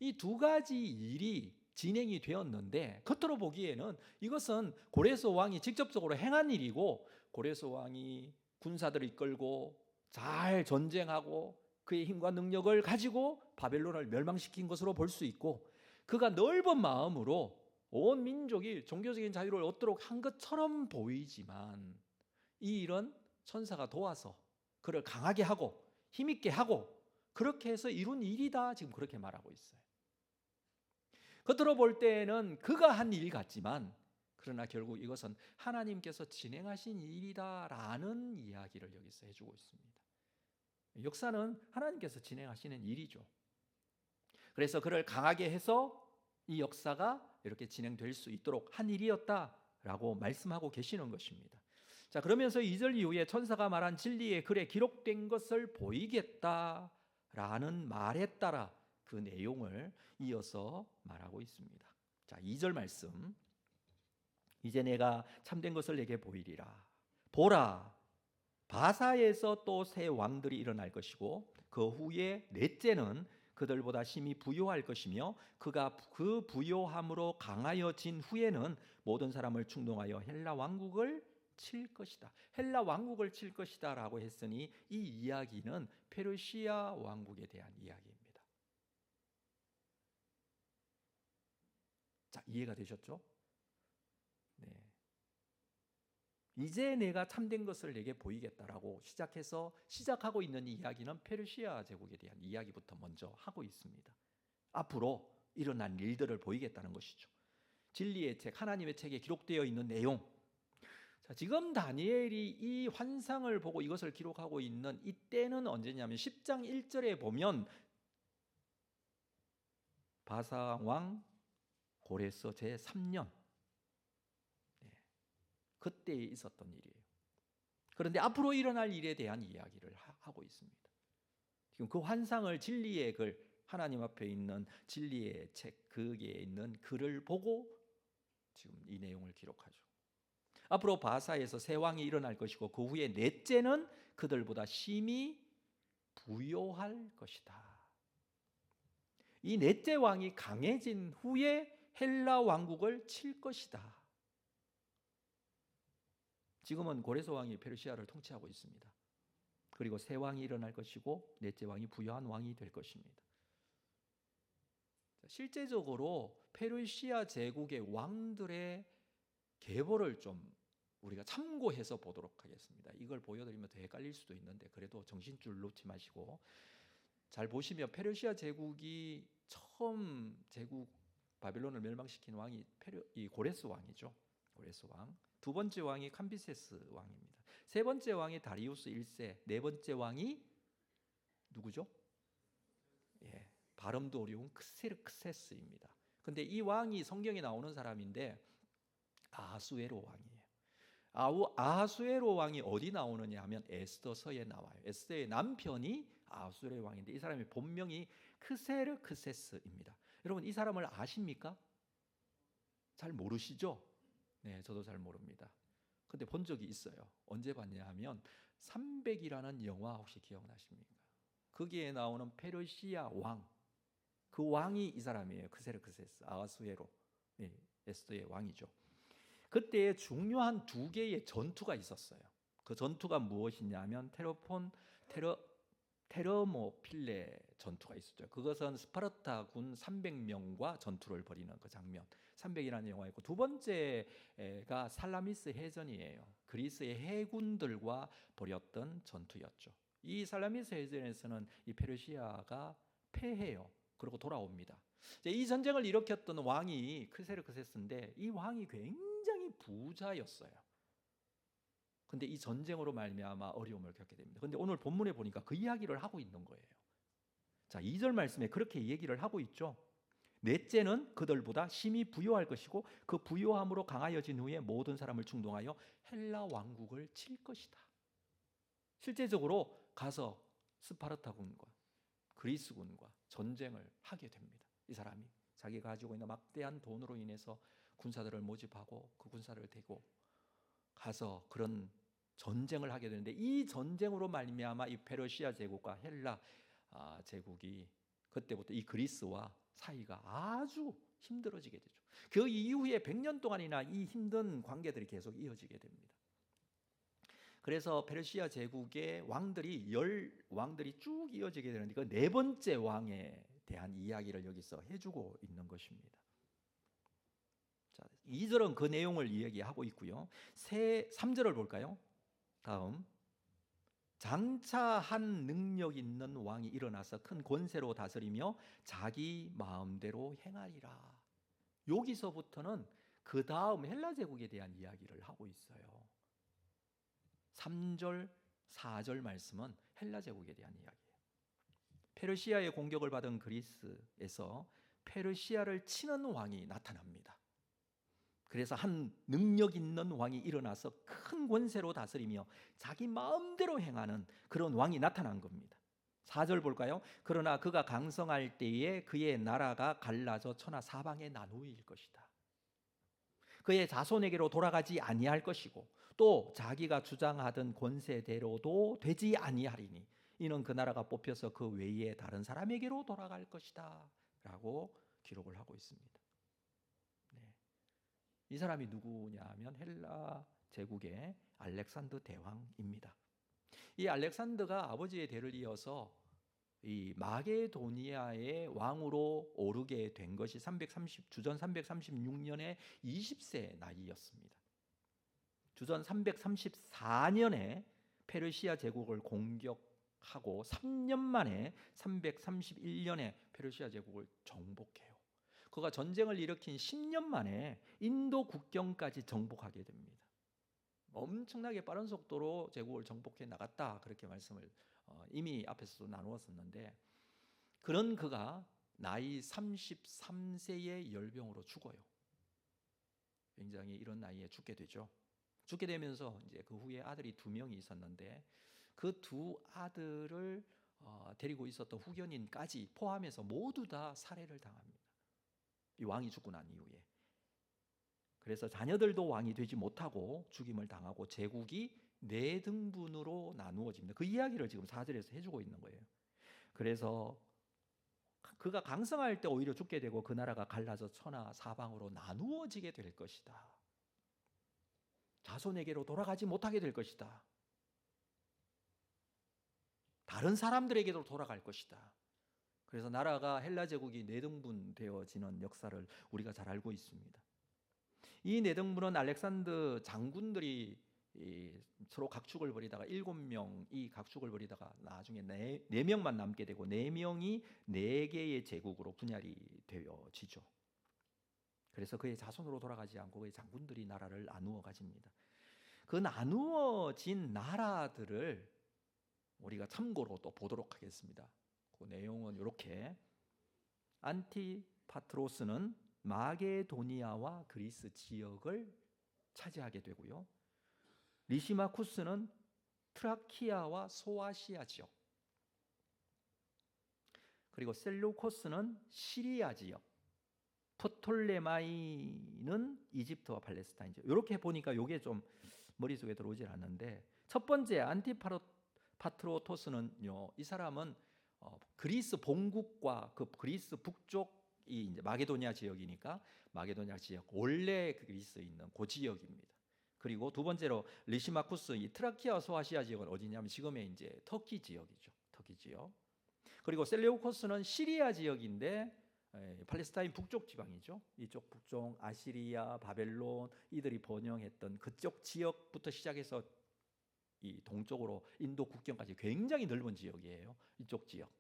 이 두 가지 일이 진행이 되었는데 겉으로 보기에는 이것은 고레스 왕이 직접적으로 행한 일이고, 고레스 왕이 군사들을 이끌고 잘 전쟁하고 그의 힘과 능력을 가지고 바벨론을 멸망시킨 것으로 볼 수 있고, 그가 넓은 마음으로 온 민족이 종교적인 자유를 얻도록 한 것처럼 보이지만, 이 일은 천사가 도와서 그를 강하게 하고 힘있게 하고 그렇게 해서 이룬 일이다, 지금 그렇게 말하고 있어요. 겉으로 볼 때는 그가 한 일 같지만, 그러나 결국 이것은 하나님께서 진행하신 일이다라는 이야기를 여기서 해주고 있습니다. 역사는 하나님께서 진행하시는 일이죠. 그래서 그를 강하게 해서 이 역사가 이렇게 진행될 수 있도록 한 일이었다라고 말씀하고 계시는 것입니다. 자, 그러면서 2절 이후에 천사가 말한 진리의 글에 기록된 것을 보이겠다라는 말에 따라 그 내용을 이어서 말하고 있습니다. 자, 2절 말씀. 이제 내가 참된 것을 내게 보이리라. 보라, 바사에서 또 새 왕들이 일어날 것이고 그 후에 넷째는 그들보다 심히 부요할 것이며 그가 그 부요함으로 강하여진 후에는 모든 사람을 충동하여 헬라 왕국을 칠 것이다. 헬라 왕국을 칠 것이다 라고 했으니 이 이야기는 페르시아 왕국에 대한 이야기입니다. 자, 이해가 되셨죠? 네. 이제 내가 참된 것을 내게 보이겠다라고 시작하고 있는 이 이야기는 페르시아 제국에 대한 이야기부터 먼저 하고 있습니다. 앞으로 일어난 일들을 보이겠다는 것이죠. 진리의 책, 하나님의 책에 기록되어 있는 내용. 자, 지금 다니엘이 이 환상을 보고 이것을 기록하고 있는 이때는 언제냐면 10장 1절에 보면 바사 왕 고레스 제3년 그때 있었던 일이에요. 그런데 앞으로 일어날 일에 대한 이야기를 하고 있습니다. 지금 그 환상을, 진리의 글, 하나님 앞에 있는 진리의 책, 거기에 있는 글을 보고 지금 이 내용을 기록하죠. 앞으로 바사에서 새 왕이 일어날 것이고 그 후에 넷째는 그들보다 심히 부요할 것이다. 이 넷째 왕이 강해진 후에 헬라 왕국을 칠 것이다. 지금은 고레스 왕이 페르시아를 통치하고 있습니다. 그리고 새 왕이 일어날 것이고 넷째 왕이 부요한 왕이 될 것입니다. 실제적으로 페르시아 제국의 왕들의 계보를 좀 우리가 참고해서 보도록 하겠습니다. 이걸 보여드리면 더 헷갈릴 수도 있는데 그래도 정신줄 놓지 마시고 잘 보시면 페르시아 제국이 처음 바빌론을 멸망시킨 왕이 이 고레스 왕이죠. 고레스 왕. 두 번째 왕이 캄비세스 왕입니다. 세 번째 왕이 다리우스 1세, 네 번째 왕이 누구죠? 예, 발음도 어려운 크세르크세스입니다. 근데 이 왕이 성경에 나오는 사람인데 아하수에로 왕이에요. 아하수에로 왕이 어디 나오느냐 하면 에스더서에 나와요. 에스더의 남편이 아하수에로 왕인데 이 사람의 본명이 크세르크세스입니다. 여러분 이 사람을 아십니까? 잘 모르시죠? 네, 저도 잘 모릅니다. 근데 본 적이 있어요. 언제 봤냐 하면 300이라는 영화 혹시 기억나십니까? 거기에 나오는 페르시아 왕, 그 왕이 이 사람이에요. 크세르크세스, 아하수에로, 네, 에스더의 왕이죠. 그때 중요한 두 개의 전투가 있었어요. 그 전투가 무엇이냐 하면 테르모필레 전투가 있었죠. 그것은 스파르타 군 300명과 전투를 벌이는 그 장면, 300이라는 영화였고, 두 번째가 살라미스 해전이에요. 그리스의 해군들과 벌였던 전투였죠. 이 살라미스 해전에서는 이 페르시아가 패해요. 그리고 돌아옵니다. 이 전쟁을 일으켰던 왕이 크세르크세스인데 이 왕이 굉장히 부자였어요. 근데 이 전쟁으로 말미암아 어려움을 겪게 됩니다. 근데 오늘 본문에 보니까 그 이야기를 하고 있는 거예요. 자, 2절 말씀에 그렇게 얘기를 하고 있죠. 넷째는 그들보다 심히 부요할 것이고 그 부요함으로 강하여진 후에 모든 사람을 충동하여 헬라 왕국을 칠 것이다. 실제적으로 가서 스파르타군과 그리스군과 전쟁을 하게 됩니다. 이 사람이 자기가 가지고 있는 막대한 돈으로 인해서 군사들을 모집하고 그 군사를 대고 가서 그런 전쟁을 하게 되는데, 이 전쟁으로 말미암아 이 페르시아 제국과 헬라 제국이 그때부터 이 그리스와 사이가 아주 힘들어지게 되죠. 그 이후에 100년 동안이나 이 힘든 관계들이 계속 이어지게 됩니다. 그래서 페르시아 제국의 왕들이 10왕들이 쭉 이어지게 되는데, 그 네 번째 왕에 대한 이야기를 여기서 해주고 있는 것입니다. 자, 2절은 그 내용을 이야기하고 있고요. 3절을 볼까요? 다음, 장차 한 능력 있는 왕이 일어나서 큰 권세로 다스리며 자기 마음대로 행하리라. 여기서부터는 그 다음 헬라 제국에 대한 이야기를 하고 있어요. 3절, 4절 말씀은 헬라 제국에 대한 이야기예요. 페르시아의 공격을 받은 그리스에서 페르시아를 치는 왕이 나타납니다. 그래서 한 능력 있는 왕이 일어나서 큰 권세로 다스리며 자기 마음대로 행하는 그런 왕이 나타난 겁니다. 4절 볼까요? 그러나 그가 강성할 때에 그의 나라가 갈라져 천하 사방에 나누어질 것이다. 그의 자손에게로 돌아가지 아니할 것이고 또 자기가 주장하던 권세대로도 되지 아니하리니 이는 그 나라가 뽑혀서 그 외에 다른 사람에게로 돌아갈 것이다 라고 기록을 하고 있습니다. 네. 이 사람이 누구냐 하면 헬라 제국의 알렉산더 대왕입니다. 이 알렉산더가 아버지의 대를 이어서 이 마게도니아의 왕으로 오르게 된 것이 주전 336년에 20세 나이였습니다. 주전 334년에 페르시아 제국을 공격하고 3년 만에 331년에 페르시아 제국을 정복해요. 그가 전쟁을 일으킨 10년 만에 인도 국경까지 정복하게 됩니다. 엄청나게 빠른 속도로 제국을 정복해 나갔다, 그렇게 말씀을 이미 앞에서도 나누었었는데, 그런 그가 나이 33세의 열병으로 죽어요. 굉장히 이런 나이에 죽게 되죠. 죽게 되면서 이제 그 후에 아들이 2명이 있었는데 그 2 아들을 데리고 있었던 후견인까지 포함해서 모두 다 살해를 당합니다. 이 왕이 죽고 난 이후에. 그래서 자녀들도 왕이 되지 못하고 죽임을 당하고 제국이 4등분으로 나누어집니다. 그 이야기를 지금 4절에서 해주고 있는 거예요. 그래서 그가 강성할 때 오히려 죽게 되고 그 나라가 갈라져 천하 사방으로 나누어지게 될 것이다. 자손에게로 돌아가지 못하게 될 것이다. 다른 사람들에게로 돌아갈 것이다. 그래서 나라가 헬라 제국이 4등분 되어지는 역사를 우리가 잘 알고 있습니다. 이 4등분은 알렉산더 장군들이 서로 각축을 벌이다가 7명이 각축을 벌이다가 나중에 4명만 남게 되고 4명이 4개의 제국으로 분열이 되어지죠. 그래서 그의 자손으로 돌아가지 않고 그의 장군들이 나라를 나누어 가집니다. 그 나누어진 나라들을 우리가 참고로 또 보도록 하겠습니다. 그 내용은 이렇게: 안티파트로스는 마게도니아와 그리스 지역을 차지하게 되고요. 리시마쿠스는 트라키아와 소아시아 지역, 그리고 셀루코스는 시리아 지역, 프톨레마이는 이집트와 팔레스타인 지역. 이렇게 보니까 이게 좀 머릿속에 들어오질 않는데, 첫 번째 안티파트로토스는요, 이 사람은 그리스 본국과 그 그리스 북쪽이 이제 마게도니아 지역이니까 마게도니아 지역, 원래 그리스에 있는 그 지역입니다. 그리고 두 번째로 리시마쿠스, 이 트라키아 소아시아 지역은 어디냐면 지금의 이제 터키 지역이죠. 터키 지역. 그리고 셀레우코스는 시리아 지역인데 팔레스타인 북쪽 지방이죠. 이쪽 북쪽 아시리아, 바벨론 이들이 번영했던 그쪽 지역부터 시작해서 이 동쪽으로 인도 국경까지 굉장히 넓은 지역이에요. 이쪽 지역.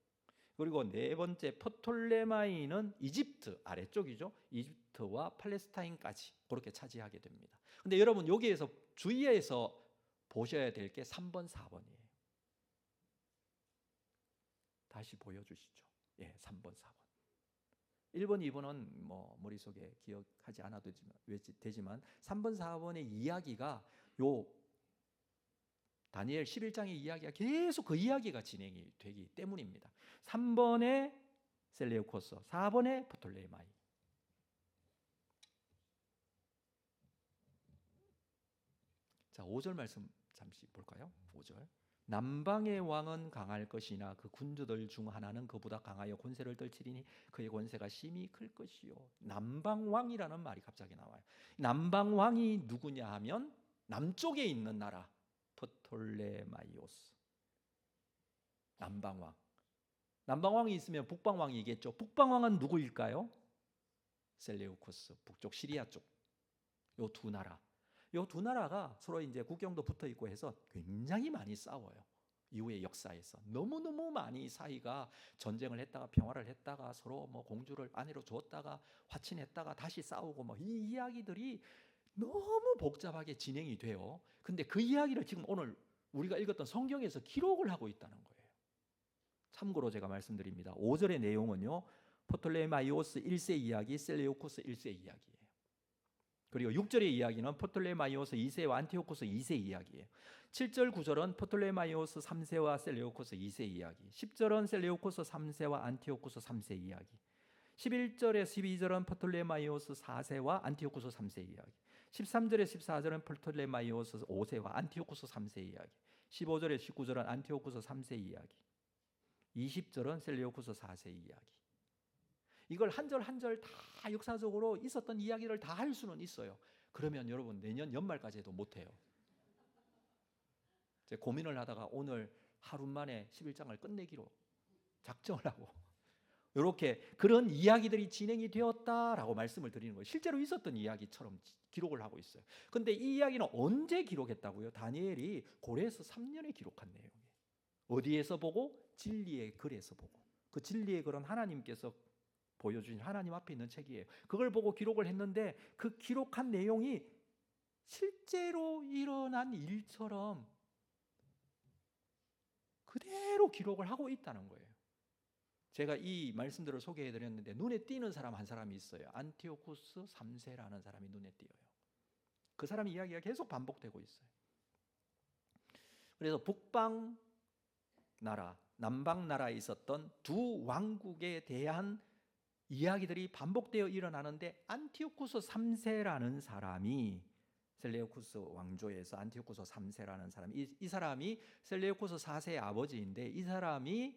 그리고 네 번째 프톨레마이는 이집트 아래쪽이죠. 이집트와 팔레스타인까지 그렇게 차지하게 됩니다. 근데 여러분 여기에서 주의해서 보셔야 될 게 3번, 4번이에요. 다시 보여주시죠. 예, 3번, 4번. 1번, 2번은 뭐 머릿속에 기억하지 않아도 되지만 3번, 4번의 이야기가 요 다니엘 11장의 이야기가 계속 그 이야기가 진행이 되기 때문입니다. 3번에 셀레우코스, 4번에 프톨레마이. 자, 5절 말씀 잠시 볼까요? 5절. 남방의 왕은 강할 것이나 그 군주들 중 하나는 그보다 강하여 권세를 떨치리니 그의 권세가 심히 클 것이요. 남방 왕이라는 말이 갑자기 나와요. 남방 왕이 누구냐 하면 남쪽에 있는 나라 프톨레마이오스. 남방 왕. 남방 왕이 있으면 북방 왕이겠죠. 북방 왕은 누구일까요? 셀레우코스, 북쪽 시리아 쪽. 요 두 나라. 요 두 나라가 서로 이제 국경도 붙어 있고 해서 굉장히 많이 싸워요. 이후의 역사에서 너무너무 많이 사이가 전쟁을 했다가 평화를 했다가 서로 뭐 공주를 아내로 주었다가 화친했다가 다시 싸우고 뭐 이 이야기들이 너무 복잡하게 진행이 돼요. 근데 그 이야기를 지금 오늘 우리가 읽었던 성경에서 기록을 하고 있다는 거예요. 참고로 제가 말씀드립니다. 5절의 내용은요, 프톨레마이오스 1세 이야기, 셀레우코스 1세 이야기예요. 그리고 6절의 이야기는 프톨레마이오스 2세와 안티오코스 2세 이야기예요. 7절 9절은 프톨레마이오스 3세와 셀레우코스 2세 이야기, 10절은 셀레우코스 3세와 안티오코스 3세 이야기, 11절에 12절은 프톨레마이오스 4세와 안티오코스 3세 이야기, 13절에 14절은 프톨레마이오스 5세와 안티오코스 3세 이야기, 15절에 19절은 안티오코스 3세 이야기, 20절은 셀레우코스 4세 이야기. 이걸 한 절 한 절 다 역사적으로 있었던 이야기를 다 할 수는 있어요. 그러면 여러분 내년 연말까지 해도 못해요. 제가 고민을 하다가 오늘 하루 만에 11장을 끝내기로 작정을 하고 이렇게 그런 이야기들이 진행이 되었다라고 말씀을 드리는 거예요. 실제로 있었던 이야기처럼 기록을 하고 있어요. 근데 이 이야기는 언제 기록했다고요? 다니엘이 고레에서 3년에 기록한 내용이에요. 어디에서 보고? 진리의 글에서 보고. 그 진리의 글은 하나님께서 보여주신 하나님 앞에 있는 책이에요. 그걸 보고 기록을 했는데 그 기록한 내용이 실제로 일어난 일처럼 그대로 기록을 하고 있다는 거예요. 제가 이 말씀들을 소개해드렸는데 눈에 띄는 사람 한 사람이 있어요. 안티오쿠스 3세라는 사람이 눈에 띄어요. 그 사람 이야기가 계속 반복되고 있어요. 그래서 북방 나라, 남방 나라에 있었던 두 왕국에 대한 이야기들이 반복되어 일어나는데 안티오쿠스 3세라는 사람이 셀레우쿠스 왕조에서 안티오쿠스 3세라는 사람, 이 사람이 셀레우쿠스 4세의 아버지인데 이 사람이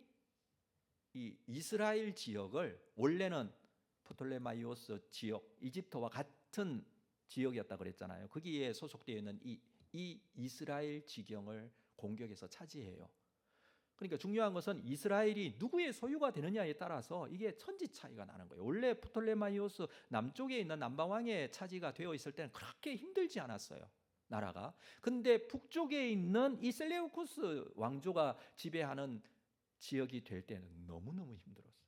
이 이스라엘 지역을 원래는 프톨레마이오스 지역, 이집트와 같은 지역이었다 그랬잖아요. 거기에 소속되어 있는 이 이스라엘 지경을 공격해서 차지해요. 그러니까 중요한 것은 이스라엘이 누구의 소유가 되느냐에 따라서 이게 천지 차이가 나는 거예요. 원래 프톨레마이오스 남쪽에 있는 남방왕의 차지가 되어 있을 때는 그렇게 힘들지 않았어요, 나라가. 근데 북쪽에 있는 이 셀레우쿠스 왕조가 지배하는 지역이 될 때는 너무너무 힘들었어요.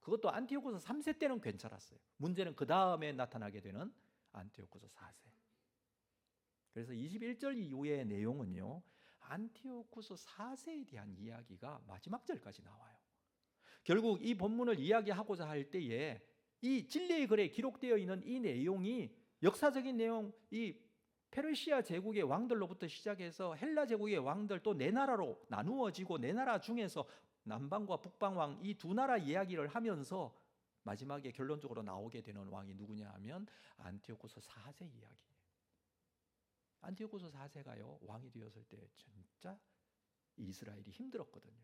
그것도 안티오쿠스 3세 때는 괜찮았어요. 문제는 그 다음에 나타나게 되는 안티오쿠스 4세. 그래서 21절 이후의 내용은요, 안티오쿠스 4세에 대한 이야기가 마지막 절까지 나와요. 결국 이 본문을 이야기하고자 할 때에 이 진리의 글에 기록되어 있는 이 내용이 역사적인 내용, 이 페르시아 제국의 왕들로부터 시작해서 헬라 제국의 왕들 또 네 나라로 나누어지고 네 나라 중에서 남방과 북방 왕 이 두 나라 이야기를 하면서 마지막에 결론적으로 나오게 되는 왕이 누구냐 하면 안티오쿠스 4세 이야기예요. 안티오쿠스 4세가요 왕이 되었을 때 진짜 이스라엘이 힘들었거든요.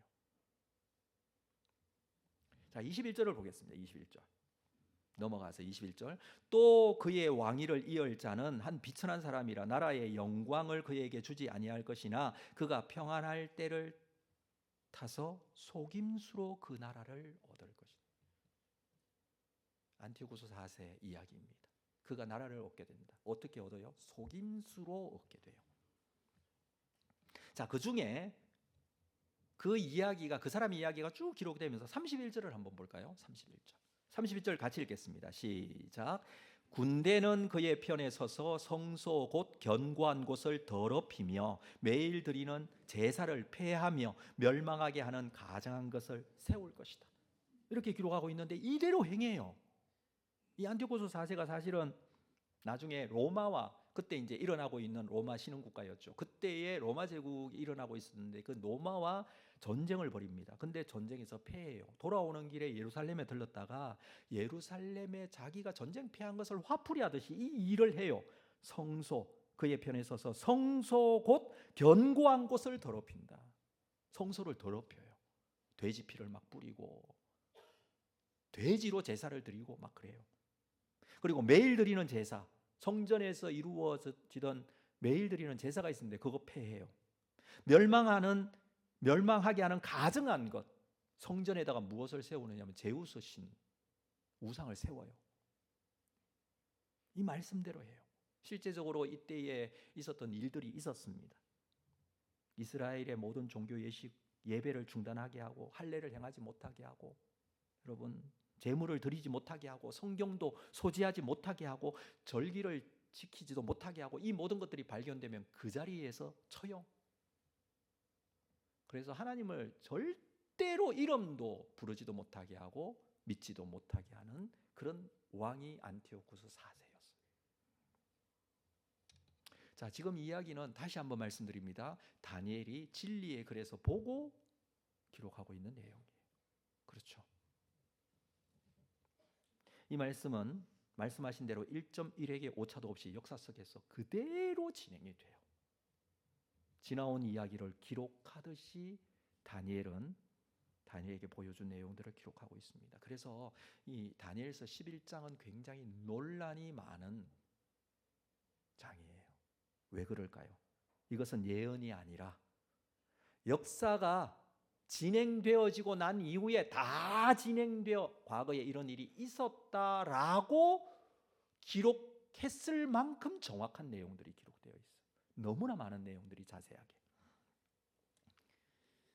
자, 21절을 보겠습니다. 21절 넘어가서 21절. 또 그의 왕위를 이을 자는 한 비천한 사람이라 나라의 영광을 그에게 주지 아니할 것이나 그가 평안할 때를 타서 속임수로 그 나라를 얻을 것이다. 안티오쿠스 4세 이야기입니다. 그가 나라를 얻게 된다. 어떻게 얻어요? 속임수로 얻게 돼요. 자, 그 중에 그 이야기가, 그 사람 이야기가 쭉 기록되면서 31절을 한번 볼까요? 31절 같이 읽겠습니다. 시작. 군대는 그의 편에 서서 성소 곧 견고한 곳을 더럽히며 매일 드리는 제사를 폐하며 멸망하게 하는 가증한 것을 세울 것이다. 이렇게 기록하고 있는데 이대로 행해요. 이 안티오코스 4세가 사실은 나중에 로마와 그때 이제 일어나고 있는 로마 신흥국가였죠. 그때의 로마 제국이 일어나고 있었는데 그 로마와 전쟁을 벌입니다. 근데 전쟁에서 패해요. 돌아오는 길에 예루살렘에 들렀다가 예루살렘에 자기가 전쟁 패한 것을 화풀이 하듯이 이 일을 해요. 성소, 그의 편에 서서 성소 곧 견고한 곳을 더럽힌다. 성소를 더럽혀요. 돼지 피를 막 뿌리고 돼지로 제사를 드리고 막 그래요. 그리고 매일 드리는 제사, 성전에서 이루어지던 매일 드리는 제사가 있었는데 그거 폐해요. 멸망하게 하는 가증한 것, 성전에다가 무엇을 세우느냐면 제우스 신 우상을 세워요. 이 말씀대로 해요. 실제적으로 이때에 있었던 일들이 있었습니다. 이스라엘의 모든 종교 예배를 중단하게 하고 할례를 행하지 못하게 하고, 여러분 제물을 드리지 못하게 하고, 성경도 소지하지 못하게 하고, 절기를 지키지도 못하게 하고, 이 모든 것들이 발견되면 그 자리에서 처형. 그래서 하나님을 절대로 이름도 부르지도 못하게 하고 믿지도 못하게 하는 그런 왕이 안티오코스 4세였어요. 자, 지금 이야기는 다시 한번 말씀드립니다. 다니엘이 진리의 글에서 보고 기록하고 있는 내용이에요. 그렇죠. 이 말씀은 말씀하신 대로 1.1획의 오차도 없이 역사 속에서 그대로 진행이 돼요. 지나온 이야기를 기록하듯이 다니엘에게 보여준 내용들을 기록하고 있습니다. 그래서 이 다니엘서 11장은 굉장히 논란이 많은 장이에요. 왜 그럴까요? 이것은 예언이 아니라 역사가 진행되어지고 난 이후에 다 진행되어 과거에 이런 일이 있었다라고 기록했을 만큼 정확한 내용들이 기록되어 있어요. 너무나 많은 내용들이 자세하게.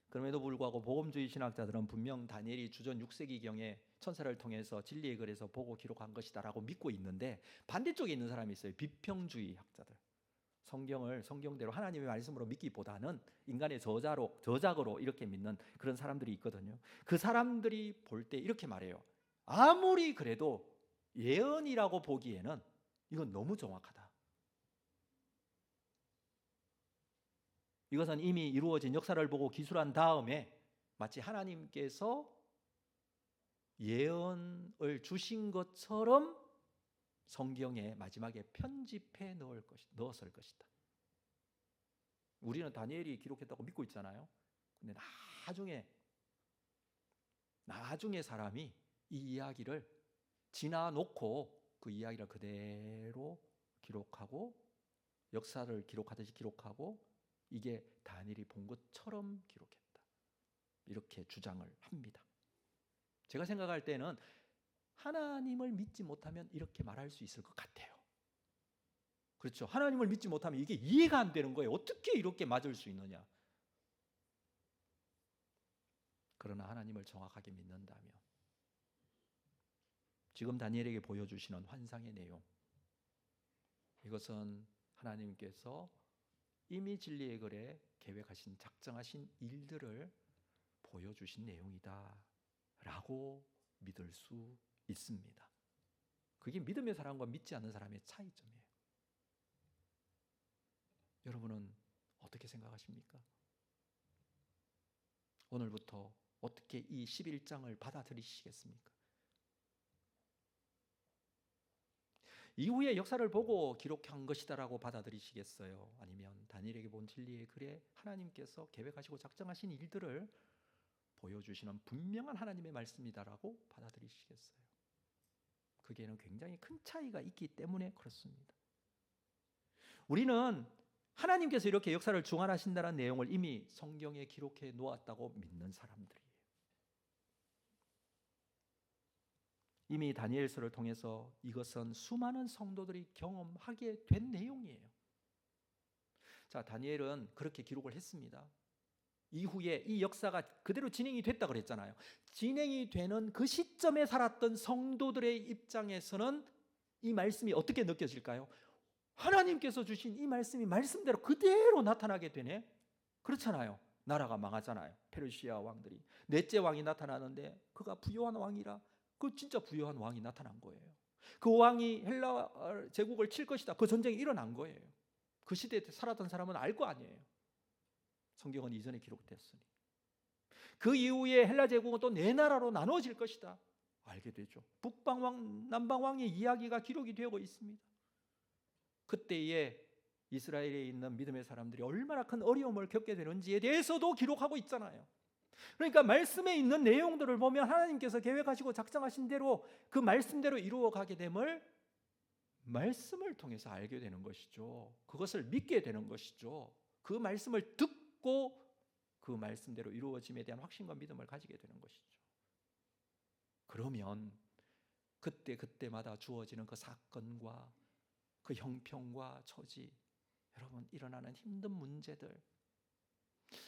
그럼에도 불구하고 복음주의 신학자들은 분명 다니엘이 주전 6세기경에 천사를 통해서 진리의 글에서 보고 기록한 것이다라고 믿고 있는데, 반대쪽에 있는 사람이 있어요. 비평주의 학자들. 성경을 성경대로 하나님의 말씀으로 믿기보다는 인간의 저작으로 이렇게 믿는 그런 사람들이 있거든요. 그 사람들이 볼 때 이렇게 말해요. 아무리 그래도 예언이라고 보기에는 이건 너무 정확하다. 이것은 이미 이루어진 역사를 보고 기술한 다음에 마치 하나님께서 예언을 주신 것처럼 성경에 마지막에 편집해 넣었을 것이다. 우리는 다니엘이 기록했다고 믿고 있잖아요. 근데 나중에 사람이 이 이야기를 지나놓고 그 이야기를 그대로 기록하고, 역사를 기록하듯이 기록하고, 이게 다니엘이 본 것처럼 기록했다, 이렇게 주장을 합니다. 제가 생각할 때는 하나님을 믿지 못하면 이렇게 말할 수 있을 것 같아요. 그렇죠. 하나님을 믿지 못하면 이게 이해가 안 되는 거예요. 어떻게 이렇게 맞을 수 있느냐. 그러나 하나님을 정확하게 믿는다면 지금 다니엘에게 보여주시는 환상의 내용, 이것은 하나님께서 이미 진리의 글에 계획하신 작정하신 일들을 보여주신 내용이다 라고 믿을 수 있습니다. 그게 믿음의 사람과 믿지 않는 사람의 차이점이에요. 여러분은 어떻게 생각하십니까? 오늘부터 어떻게 이 11장을 받아들이시겠습니까? 이후에 역사를 보고 기록한 것이다라고 받아들이시겠어요? 아니면 다니엘에게 본 진리의 글에 하나님께서 계획하시고 작정하신 일들을 보여주시는 분명한 하나님의 말씀이다라고 받아들이시겠어요? 그게는 굉장히 큰 차이가 있기 때문에 그렇습니다. 우리는 하나님께서 이렇게 역사를 중환하신다는 내용을 이미 성경에 기록해 놓았다고 믿는 사람들이에요. 이미 다니엘서를 통해서 이것은 수많은 성도들이 경험하게 된 내용이에요. 자, 다니엘은 그렇게 기록을 했습니다. 이후에 이 역사가 그대로 진행이 됐다 그랬잖아요. 진행이 되는 그 시점에 살았던 성도들의 입장에서는 이 말씀이 어떻게 느껴질까요? 하나님께서 주신 이 말씀이 말씀대로 그대로 나타나게 되네. 그렇잖아요. 나라가 망하잖아요. 페르시아 왕들이. 넷째 왕이 나타나는데 그가 부요한 왕이라, 그 진짜 부요한 왕이 나타난 거예요. 그 왕이 헬라 제국을 칠 것이다. 그 전쟁이 일어난 거예요. 그 시대에 살았던 사람은 알 거 아니에요. 성경은 이전에 기록됐으니. 그 이후에 헬라 제국은 또 네 나라로 나눠질 것이다. 알게 되죠. 북방왕, 남방왕의 이야기가 기록이 되고 있습니다. 그때에 이스라엘에 있는 믿음의 사람들이 얼마나 큰 어려움을 겪게 되는지에 대해서도 기록하고 있잖아요. 그러니까 말씀에 있는 내용들을 보면 하나님께서 계획하시고 작정하신 대로 그 말씀대로 이루어가게 됨을 말씀을 통해서 알게 되는 것이죠. 그것을 믿게 되는 것이죠. 그 말씀을 듣고 그 말씀대로 이루어짐에 대한 확신과 믿음을 가지게 되는 것이죠. 그러면 그때마다 주어지는 그 사건과 그 형평과 처지, 여러분 일어나는 힘든 문제들,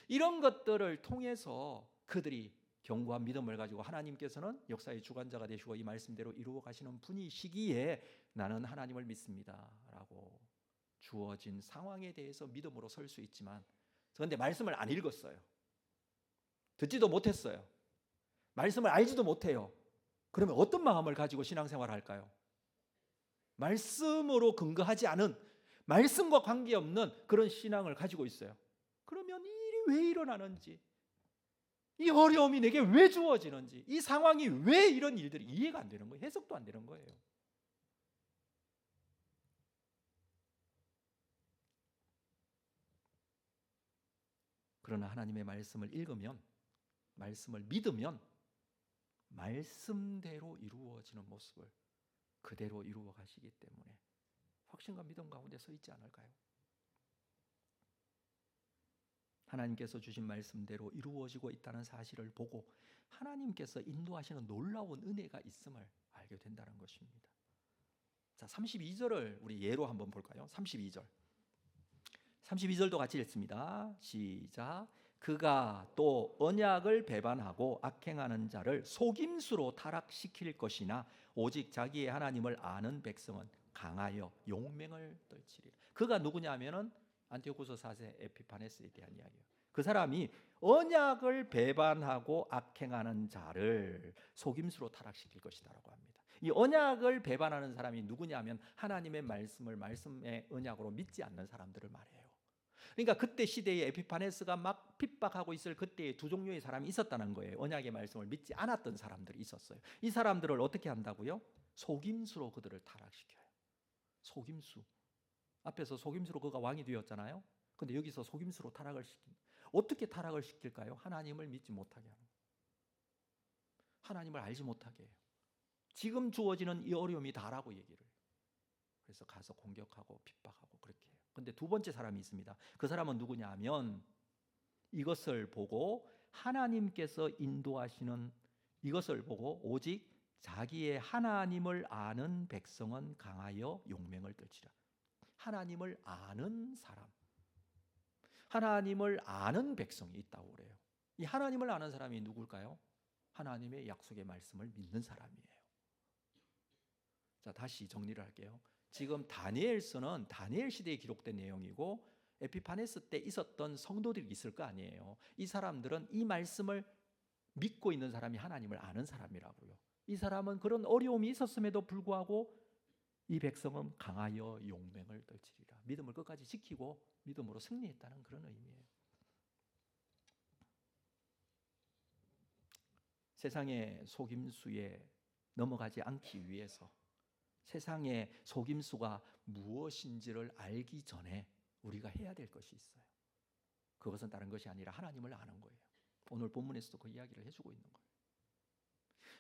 이런 것들을 통해서 그들이 견고한 믿음을 가지고 하나님께서는 역사의 주관자가 되시고 이 말씀대로 이루어 가시는 분이시기에 나는 하나님을 믿습니다 라고 주어진 상황에 대해서 믿음으로 설 수 있지만, 그런데 말씀을 안 읽었어요. 듣지도 못했어요. 말씀을 알지도 못해요. 그러면 어떤 마음을 가지고 신앙생활을 할까요? 말씀으로 근거하지 않은, 말씀과 관계없는 그런 신앙을 가지고 있어요. 그러면 이 일이 왜 일어나는지, 이 어려움이 내게 왜 주어지는지, 이 상황이 왜 이런 일들이 이해가 안 되는 거예요. 해석도 안 되는 거예요. 그러나 하나님의 말씀을 읽으면, 말씀을 믿으면 말씀대로 이루어지는 모습을 그대로 이루어 가시기 때문에 확신과 믿음 가운데 서 있지 않을까요? 하나님께서 주신 말씀대로 이루어지고 있다는 사실을 보고 하나님께서 인도하시는 놀라운 은혜가 있음을 알게 된다는 것입니다. 자, 32절을 우리 예로 한번 볼까요? 32절도 같이 읽습니다. 시작. 그가 또 언약을 배반하고 악행하는 자를 속임수로 타락시킬 것이나 오직 자기의 하나님을 아는 백성은 강하여 용맹을 떨치리라. 그가 누구냐 하면은 안티오쿠스 4세 에피파네스에 대한 이야기예요. 그 사람이 언약을 배반하고 악행하는 자를 속임수로 타락시킬 것이다라고 합니다. 이 언약을 배반하는 사람이 누구냐 하면 하나님의 말씀을 말씀의 언약으로 믿지 않는 사람들을 말해요. 그러니까 그때 시대에 에피파네스가 막 핍박하고 있을 그때에 두 종류의 사람이 있었다는 거예요. 언약의 말씀을 믿지 않았던 사람들이 있었어요. 이 사람들을 어떻게 한다고요? 속임수로 그들을 타락시켜요. 속임수. 앞에서 속임수로 그가 왕이 되었잖아요. 근데 여기서 속임수로 타락을 시킵니다. 어떻게 타락을 시킬까요? 하나님을 믿지 못하게 하는 거예요. 하나님을 알지 못하게 해요. 지금 주어지는 이 어려움이 다라고 얘기를 해요. 그래서 가서 공격하고 핍박하고 그렇게 해요. 근데 두 번째 사람이 있습니다. 그 사람은 누구냐 하면 이것을 보고 하나님께서 인도하시는, 이것을 보고 오직 자기의 하나님을 아는 백성은 강하여 용맹을 떨치라. 하나님을 아는 사람, 하나님을 아는 백성이 있다고 그래요. 이 하나님을 아는 사람이 누굴까요? 하나님의 약속의 말씀을 믿는 사람이에요. 자, 다시 정리를 할게요. 지금 다니엘서는 다니엘 시대에 기록된 내용이고 에피파네스 때 있었던 성도들이 있을 거 아니에요. 이 사람들은 이 말씀을 믿고 있는 사람이 하나님을 아는 사람이라고요. 이 사람은 그런 어려움이 있었음에도 불구하고 이 백성은 강하여 용맹을 떨치리라. 믿음을 끝까지 지키고 믿음으로 승리했다는 그런 의미예요. 세상의 속임수에 넘어가지 않기 위해서 세상의 속임수가 무엇인지를 알기 전에 우리가 해야 될 것이 있어요. 그것은 다른 것이 아니라 하나님을 아는 거예요. 오늘 본문에서도 그 이야기를 해주고 있는 거예요.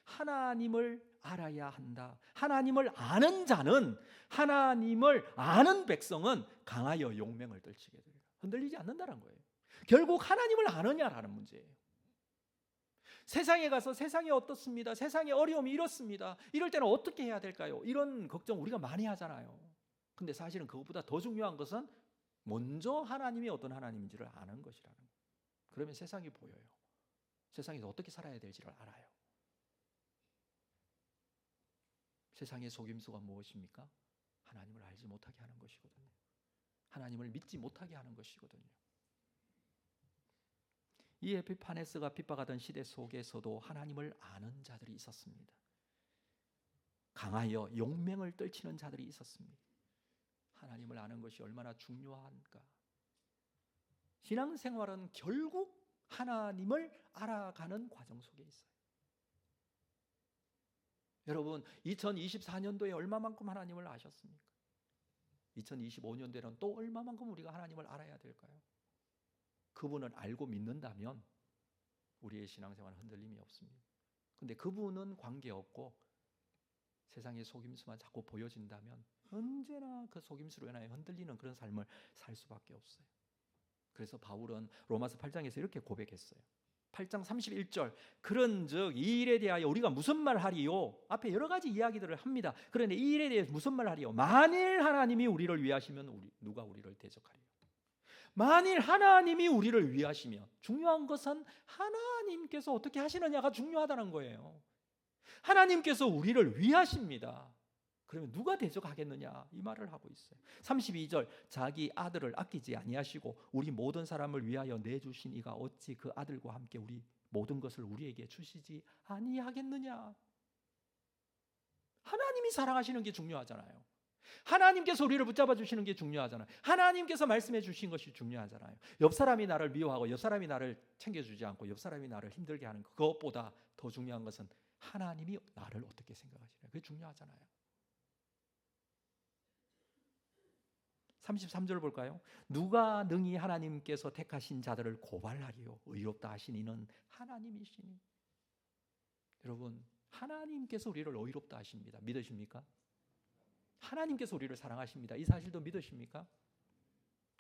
하나님을 알아야 한다. 하나님을 아는 자는, 하나님을 아는 백성은 강하여 용맹을 떨치게 돼요. 흔들리지 않는다는 거예요. 결국 하나님을 아느냐라는 문제예요. 세상에 가서 세상이 어떻습니다. 세상의 어려움이 이렇습니다. 이럴 때는 어떻게 해야 될까요? 이런 걱정 우리가 많이 하잖아요. 근데 사실은 그것보다 더 중요한 것은 먼저 하나님이 어떤 하나님인지를 아는 것이라는 거예요. 그러면 세상이 보여요. 세상에서 어떻게 살아야 될지를 알아요. 세상의 속임수가 무엇입니까? 하나님을 알지 못하게 하는 것이거든요. 하나님을 믿지 못하게 하는 것이거든요. 이 에피파네스가 핍박하던 시대 속에서도 하나님을 아는 자들이 있었습니다. 강하여 용맹을 떨치는 자들이 있었습니다. 하나님을 아는 것이 얼마나 중요한가. 신앙생활은 결국 하나님을 알아가는 과정 속에 있어요. 여러분, 2024년도에 얼마만큼 하나님을 아셨습니까? 2025년도에는 또 얼마만큼 우리가 하나님을 알아야 될까요? 그분을 알고 믿는다면 우리의 신앙생활은 흔들림이 없습니다. 근데 그분은 관계없고 세상의 속임수만 자꾸 보여진다면 언제나 그 속임수로 인하여 흔들리는 그런 삶을 살 수밖에 없어요. 그래서 바울은 로마서 8장에서 이렇게 고백했어요. 8장 31절, 그런즉 이 일에 대하여 우리가 무슨 말 하리요? 앞에 여러 가지 이야기들을 합니다. 그런데 이 일에 대해서 무슨 말 하리요? 만일 하나님이 우리를 위하시면 누가 우리를 대적하리요? 만일 하나님이 우리를 위하시면, 중요한 것은 하나님께서 어떻게 하시느냐가 중요하다는 거예요. 하나님께서 우리를 위하십니다. 그러면 누가 대적하겠느냐, 이 말을 하고 있어요. 32절, 자기 아들을 아끼지 아니하시고 우리 모든 사람을 위하여 내주신 이가 어찌 그 아들과 함께 우리 모든 것을 우리에게 주시지 아니하겠느냐. 하나님이 사랑하시는 게 중요하잖아요. 하나님께서 우리를 붙잡아 주시는 게 중요하잖아요. 하나님께서 말씀해 주신 것이 중요하잖아요. 옆 사람이 나를 미워하고 옆 사람이 나를 챙겨주지 않고 옆 사람이 나를 힘들게 하는 그것보다 더 중요한 것은 하나님이 나를 어떻게 생각하시냐, 그게 중요하잖아요. 33절 볼까요? 누가 능히 하나님께서 택하신 자들을 고발하리요? 의롭다 하신 이는 하나님이시니. 여러분, 하나님께서 우리를 의롭다 하십니다. 믿으십니까? 하나님께서 우리를 사랑하십니다. 이 사실도 믿으십니까?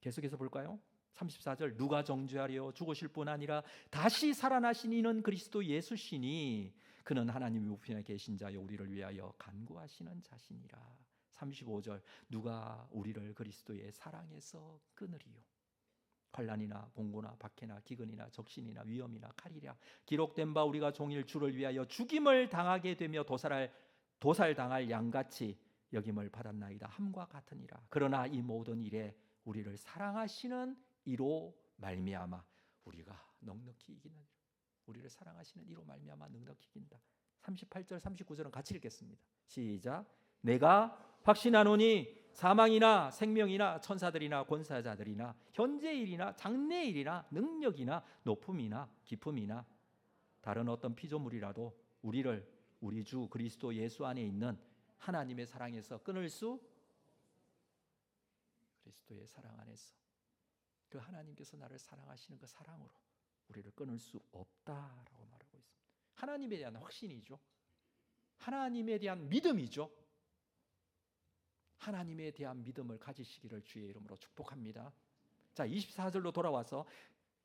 계속해서 볼까요? 34절, 누가 정죄하리요? 죽으실 뿐 아니라 다시 살아나신 이는 그리스도 예수시니 그는 하나님의 우편에 계신 자여 우리를 위하여 간구하시는 자시니라. 35절, 누가 우리를 그리스도의 사랑에서 끊으리요? 환난이나 공고나 박해나 기근이나 적신이나 위험이나 칼이랴 기록된 바 우리가 종일 주를 위하여 죽임을 당하게 되며 도살당할 양같이 여김을 받았나이다 함과 같으니라. 그러나 이 모든 일에 우리를 사랑하시는 이로 말미암아 우리가 넉넉히 이기느니라. 우리를 사랑하시는 이로 말미암아 넉넉히 이긴다. 38절 39절은 같이 읽겠습니다. 시작. 내가 확신하노니 사망이나 생명이나 천사들이나 권사자들이나 현재일이나 장래일이나 능력이나 높음이나 깊음이나 다른 어떤 피조물이라도 우리를 우리 주 그리스도 예수 안에 있는 하나님의 사랑에서 끊을 수, 그리스도의 사랑 안에서 그 하나님께서 나를 사랑하시는 그 사랑으로 우리를 끊을 수 없다라고 말하고 있습니다. 하나님에 대한 확신이죠. 하나님에 대한 믿음이죠. 하나님에 대한 믿음을 가지시기를 주의 이름으로 축복합니다. 자, 24절로 돌아와서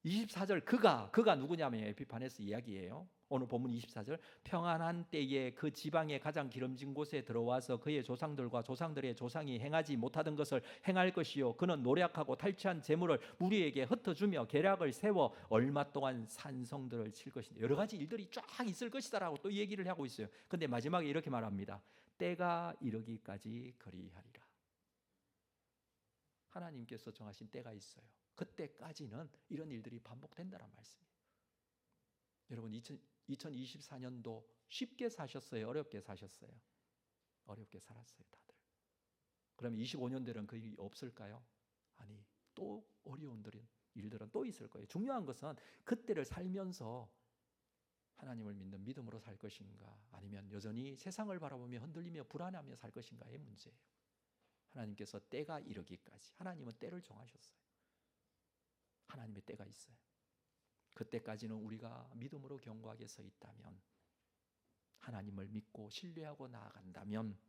24절, 그가 누구냐면 에피파네스 이야기예요. 오늘 본문 24절, 평안한 때에 그 지방의 가장 기름진 곳에 들어와서 그의 조상들과 조상들의 조상이 행하지 못하던 것을 행할 것이요 그는 노력하고 탈취한 재물을 무리에게 흩어주며 계략을 세워 얼마 동안 산성들을 칠 것인데, 여러 가지 일들이 쫙 있을 것이다라고 또 얘기를 하고 있어요. 근데 마지막에 이렇게 말합니다. 때가 이르기까지 그리하리라. 하나님께서 정하신 때가 있어요. 그때까지는 이런 일들이 반복된다는 말씀이에요. 여러분, 2024년도 쉽게 사셨어요? 어렵게 사셨어요? 어렵게 살았어요, 다들. 그러면 25년대는 그 일이 없을까요? 아니, 또 어려운 일들은 또 있을 거예요. 중요한 것은 그때를 살면서 하나님을 믿는 믿음으로 살 것인가, 아니면 여전히 세상을 바라보며 흔들리며 불안하며 살 것인가의 문제예요. 하나님께서 때가 이르기까지, 하나님은 때를 정하셨어요. 하나님의 때가 있어요. 그때까지는 우리가 믿음으로 견고하게 서 있다면, 하나님을 믿고 신뢰하고 나아간다면,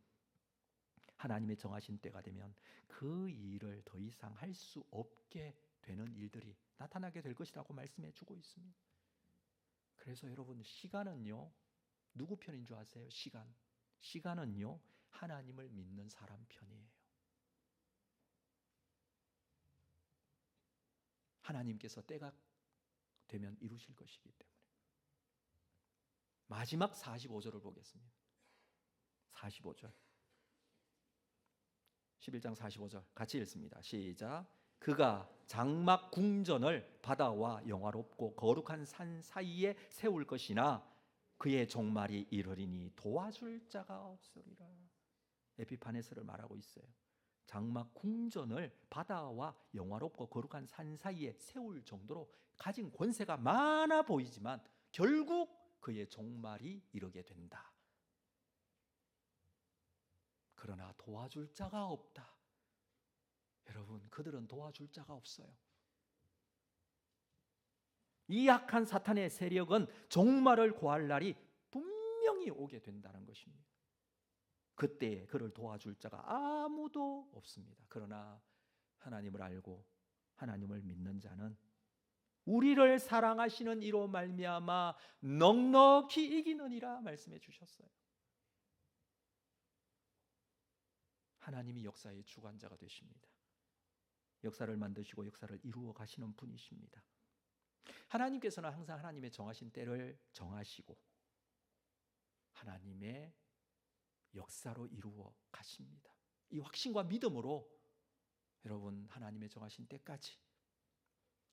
하나님의 정하신 때가 되면 그 일을 더 이상 할 수 없게 되는 일들이 나타나게 될 것이라고 말씀해 주고 있습니다. 그래서 여러분, 시간은요, 누구 편인 줄 아세요? 시간은요, 하나님을 믿는 사람 편이에요. 하나님께서 때가 되면 이루실 것이기 때문에. 마지막 45절을 보겠습니다. 45절. 11장 45절 같이 읽습니다. 시작. 그가 장막 궁전을 바다와 영화롭고 거룩한 산 사이에 세울 것이나 그의 종말이 이르리니 도와줄 자가 없으리라. 에피파네스를 말하고 있어요. 장막 궁전을 바다와 영화롭고 거룩한 산 사이에 세울 정도로 가진 권세가 많아 보이지만 결국 그의 종말이 이르게 된다. 그러나 도와줄 자가 없다. 여러분, 그들은 도와줄 자가 없어요. 이 악한 사탄의 세력은 종말을 고할 날이 분명히 오게 된다는 것입니다. 그때 그를 도와줄 자가 아무도 없습니다. 그러나 하나님을 알고 하나님을 믿는 자는 우리를 사랑하시는 이로 말미암아 넉넉히 이기느니라 말씀해 주셨어요. 하나님이 역사의 주관자가 되십니다. 역사를 만드시고 역사를 이루어 가시는 분이십니다. 하나님께서는 항상 하나님의 정하신 때를 정하시고 하나님의 역사로 이루어 가십니다. 이 확신과 믿음으로 여러분 하나님의 정하신 때까지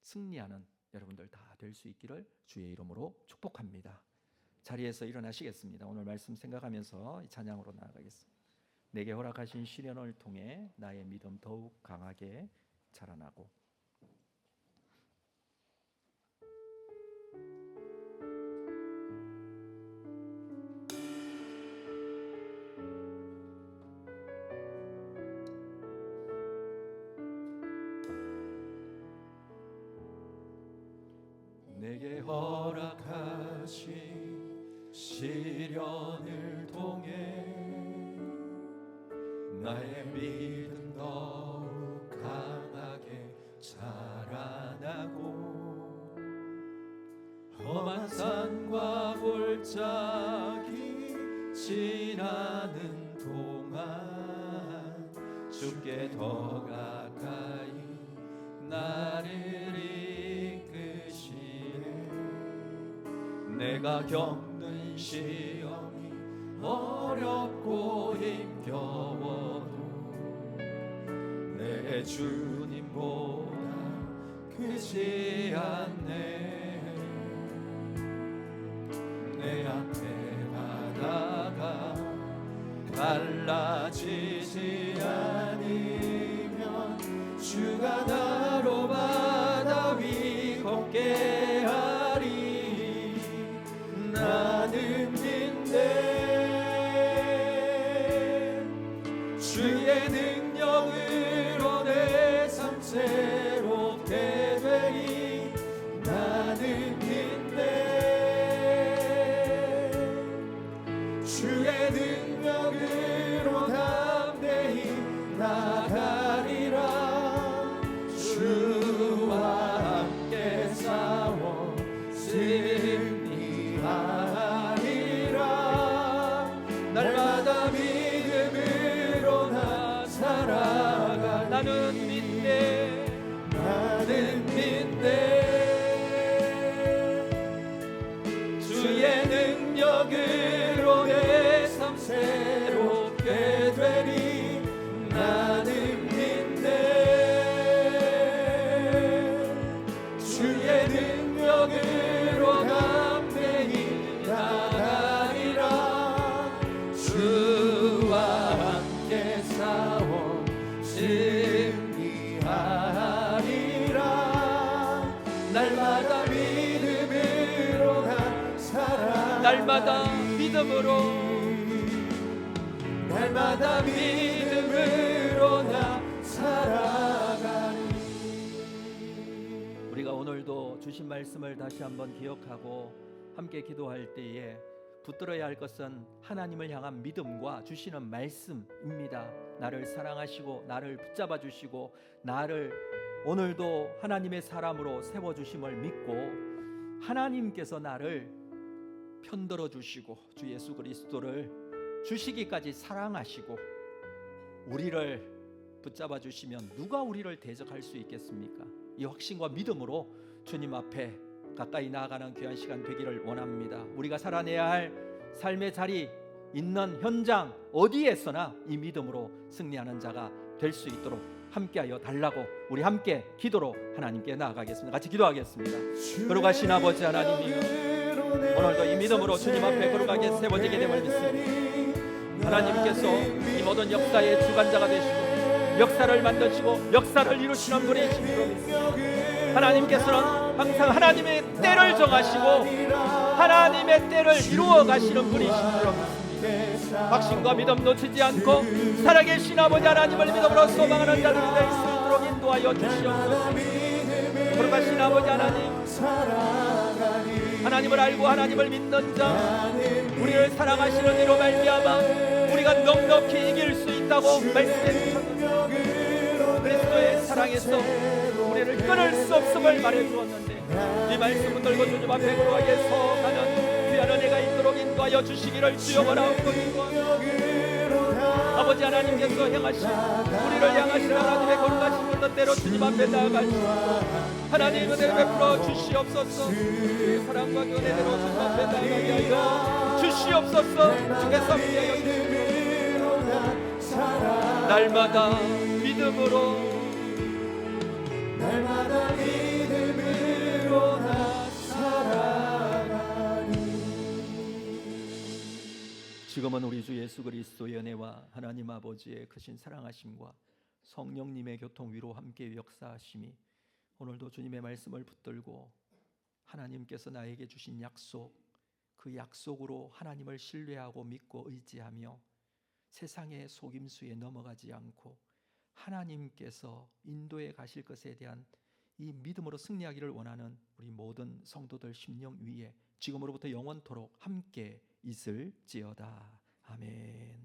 승리하는 여러분들 다 될 수 있기를 주의 이름으로 축복합니다. 자리에서 일어나시겠습니다. 오늘 말씀 생각하면서 이 찬양으로 나아가겠습니다. 내게 허락하신 시련을 통해 나의 믿음 더욱 강하게 자라나고 내게 허락하신 시련을 통해 나의 믿음 더욱 강하게 자라나고 험한 산과 골짜기 지나는 동안 주께 더 가까이 나를 이끄시네. 내가 겪는 시험이 어렵고 힘겨워도 내 주님보다 크지 않네. 내 앞에 바다가 갈라지지 않으면 주가 나로 바다 위 걷게 하리. 나는 믿네. 주의 능력으로 내 삶 새롭게 되리. 나는 믿네. 주의 능력으로 담대히 나가리라. 주와 함께 싸워 승리하리라. 날마다 믿음으로 나 살아가. 나는 믿네. 나는 믿네. 주의 능력으로 내 삶 새롭게 되리. 나는 믿네. 주의 능력으로 담대히 나가리라. 주와 함께 싸워 승리하리라. 날마다 믿음으로 나 살아. 날마다 믿음으로. 날마다 믿음으로 나 살아가리. 우리가 오늘도 주신 말씀을 다시 한번 기억하고 함께 기도할 때에 붙들어야 할 것은 하나님을 향한 믿음과 주시는 말씀입니다. 나를 사랑하시고 나를 붙잡아 주시고 나를 오늘도 하나님의 사람으로 세워주심을 믿고 하나님께서 나를 편들어 주시고 주 예수 그리스도를 주시기까지 사랑하시고 우리를 붙잡아 주시면 누가 우리를 대적할 수 있겠습니까? 이 확신과 믿음으로 주님 앞에 가까이 나아가는 귀한 시간 되기를 원합니다. 우리가 살아내야 할 삶의 자리 있는 현장 어디에서나 이 믿음으로 승리하는 자가 될 수 있도록 함께하여 달라고 우리 함께 기도로 하나님께 나아가겠습니다. 같이 기도하겠습니다. 거룩하신 아버지 하나님이여, 오늘도 이 믿음으로 주님 앞에 거룩하게 세워지게 됨을 믿습니다. 하나님께서 이 모든 역사의 주관자가 되시고 역사를 만드시고 역사를 이루시는 분이신 줄 믿습니다. 하나님께서는 항상 하나님의 때를 정하시고 하나님의 때를 이루어 가시는 분이신 줄 믿습니다. 확신과 믿음 놓치지 않고 살아계신 아버지 하나님을 믿음으로 소망하는 자들이 될 수 있도록 인도하여 주시옵소서. 거룩하신 아버지 하나님을 알고 하나님을 믿는 자, 우리를 사랑하시는 이로 말미암아 우리가 넉넉히 이길 수 있다고 말씀해 주셨는데, 그리스도의 사랑에서 우리를 끊을 수 없음을 말해 주었는데, 이 말씀 붙들고 주님 앞에 거룩하게 서가는 귀한 은혜가 있도록 인도하여 주시기를 주여 원하옵소서. 아버지 하나님께서 우리를 향하신 하나님의 거룩하신 뜻대로 주님 앞에 나아가시고 하나님 은혜를 베풀어 주시옵소서. 주의 사랑과 그 은혜대로 주님 앞에 나아가게 하여 주시옵소서. 주께서 함께하여 주시옵소서. 날마다 믿음으로 나 살아가니. 지금은 우리 주 예수 그리스도의 은혜와 하나님 아버지의 크신 사랑하심과 성령님의 교통 위로 함께 역사하심이 오늘도 주님의 말씀을 붙들고 하나님께서 나에게 주신 약속, 그 약속으로 하나님을 신뢰하고 믿고 의지하며 세상의 속임수에 넘어가지 않고 하나님께서 인도해 가실 것에 대한 이 믿음으로 승리하기를 원하는 우리 모든 성도들 심령 위에 지금으로부터 영원토록 함께 있을지어다. 아멘.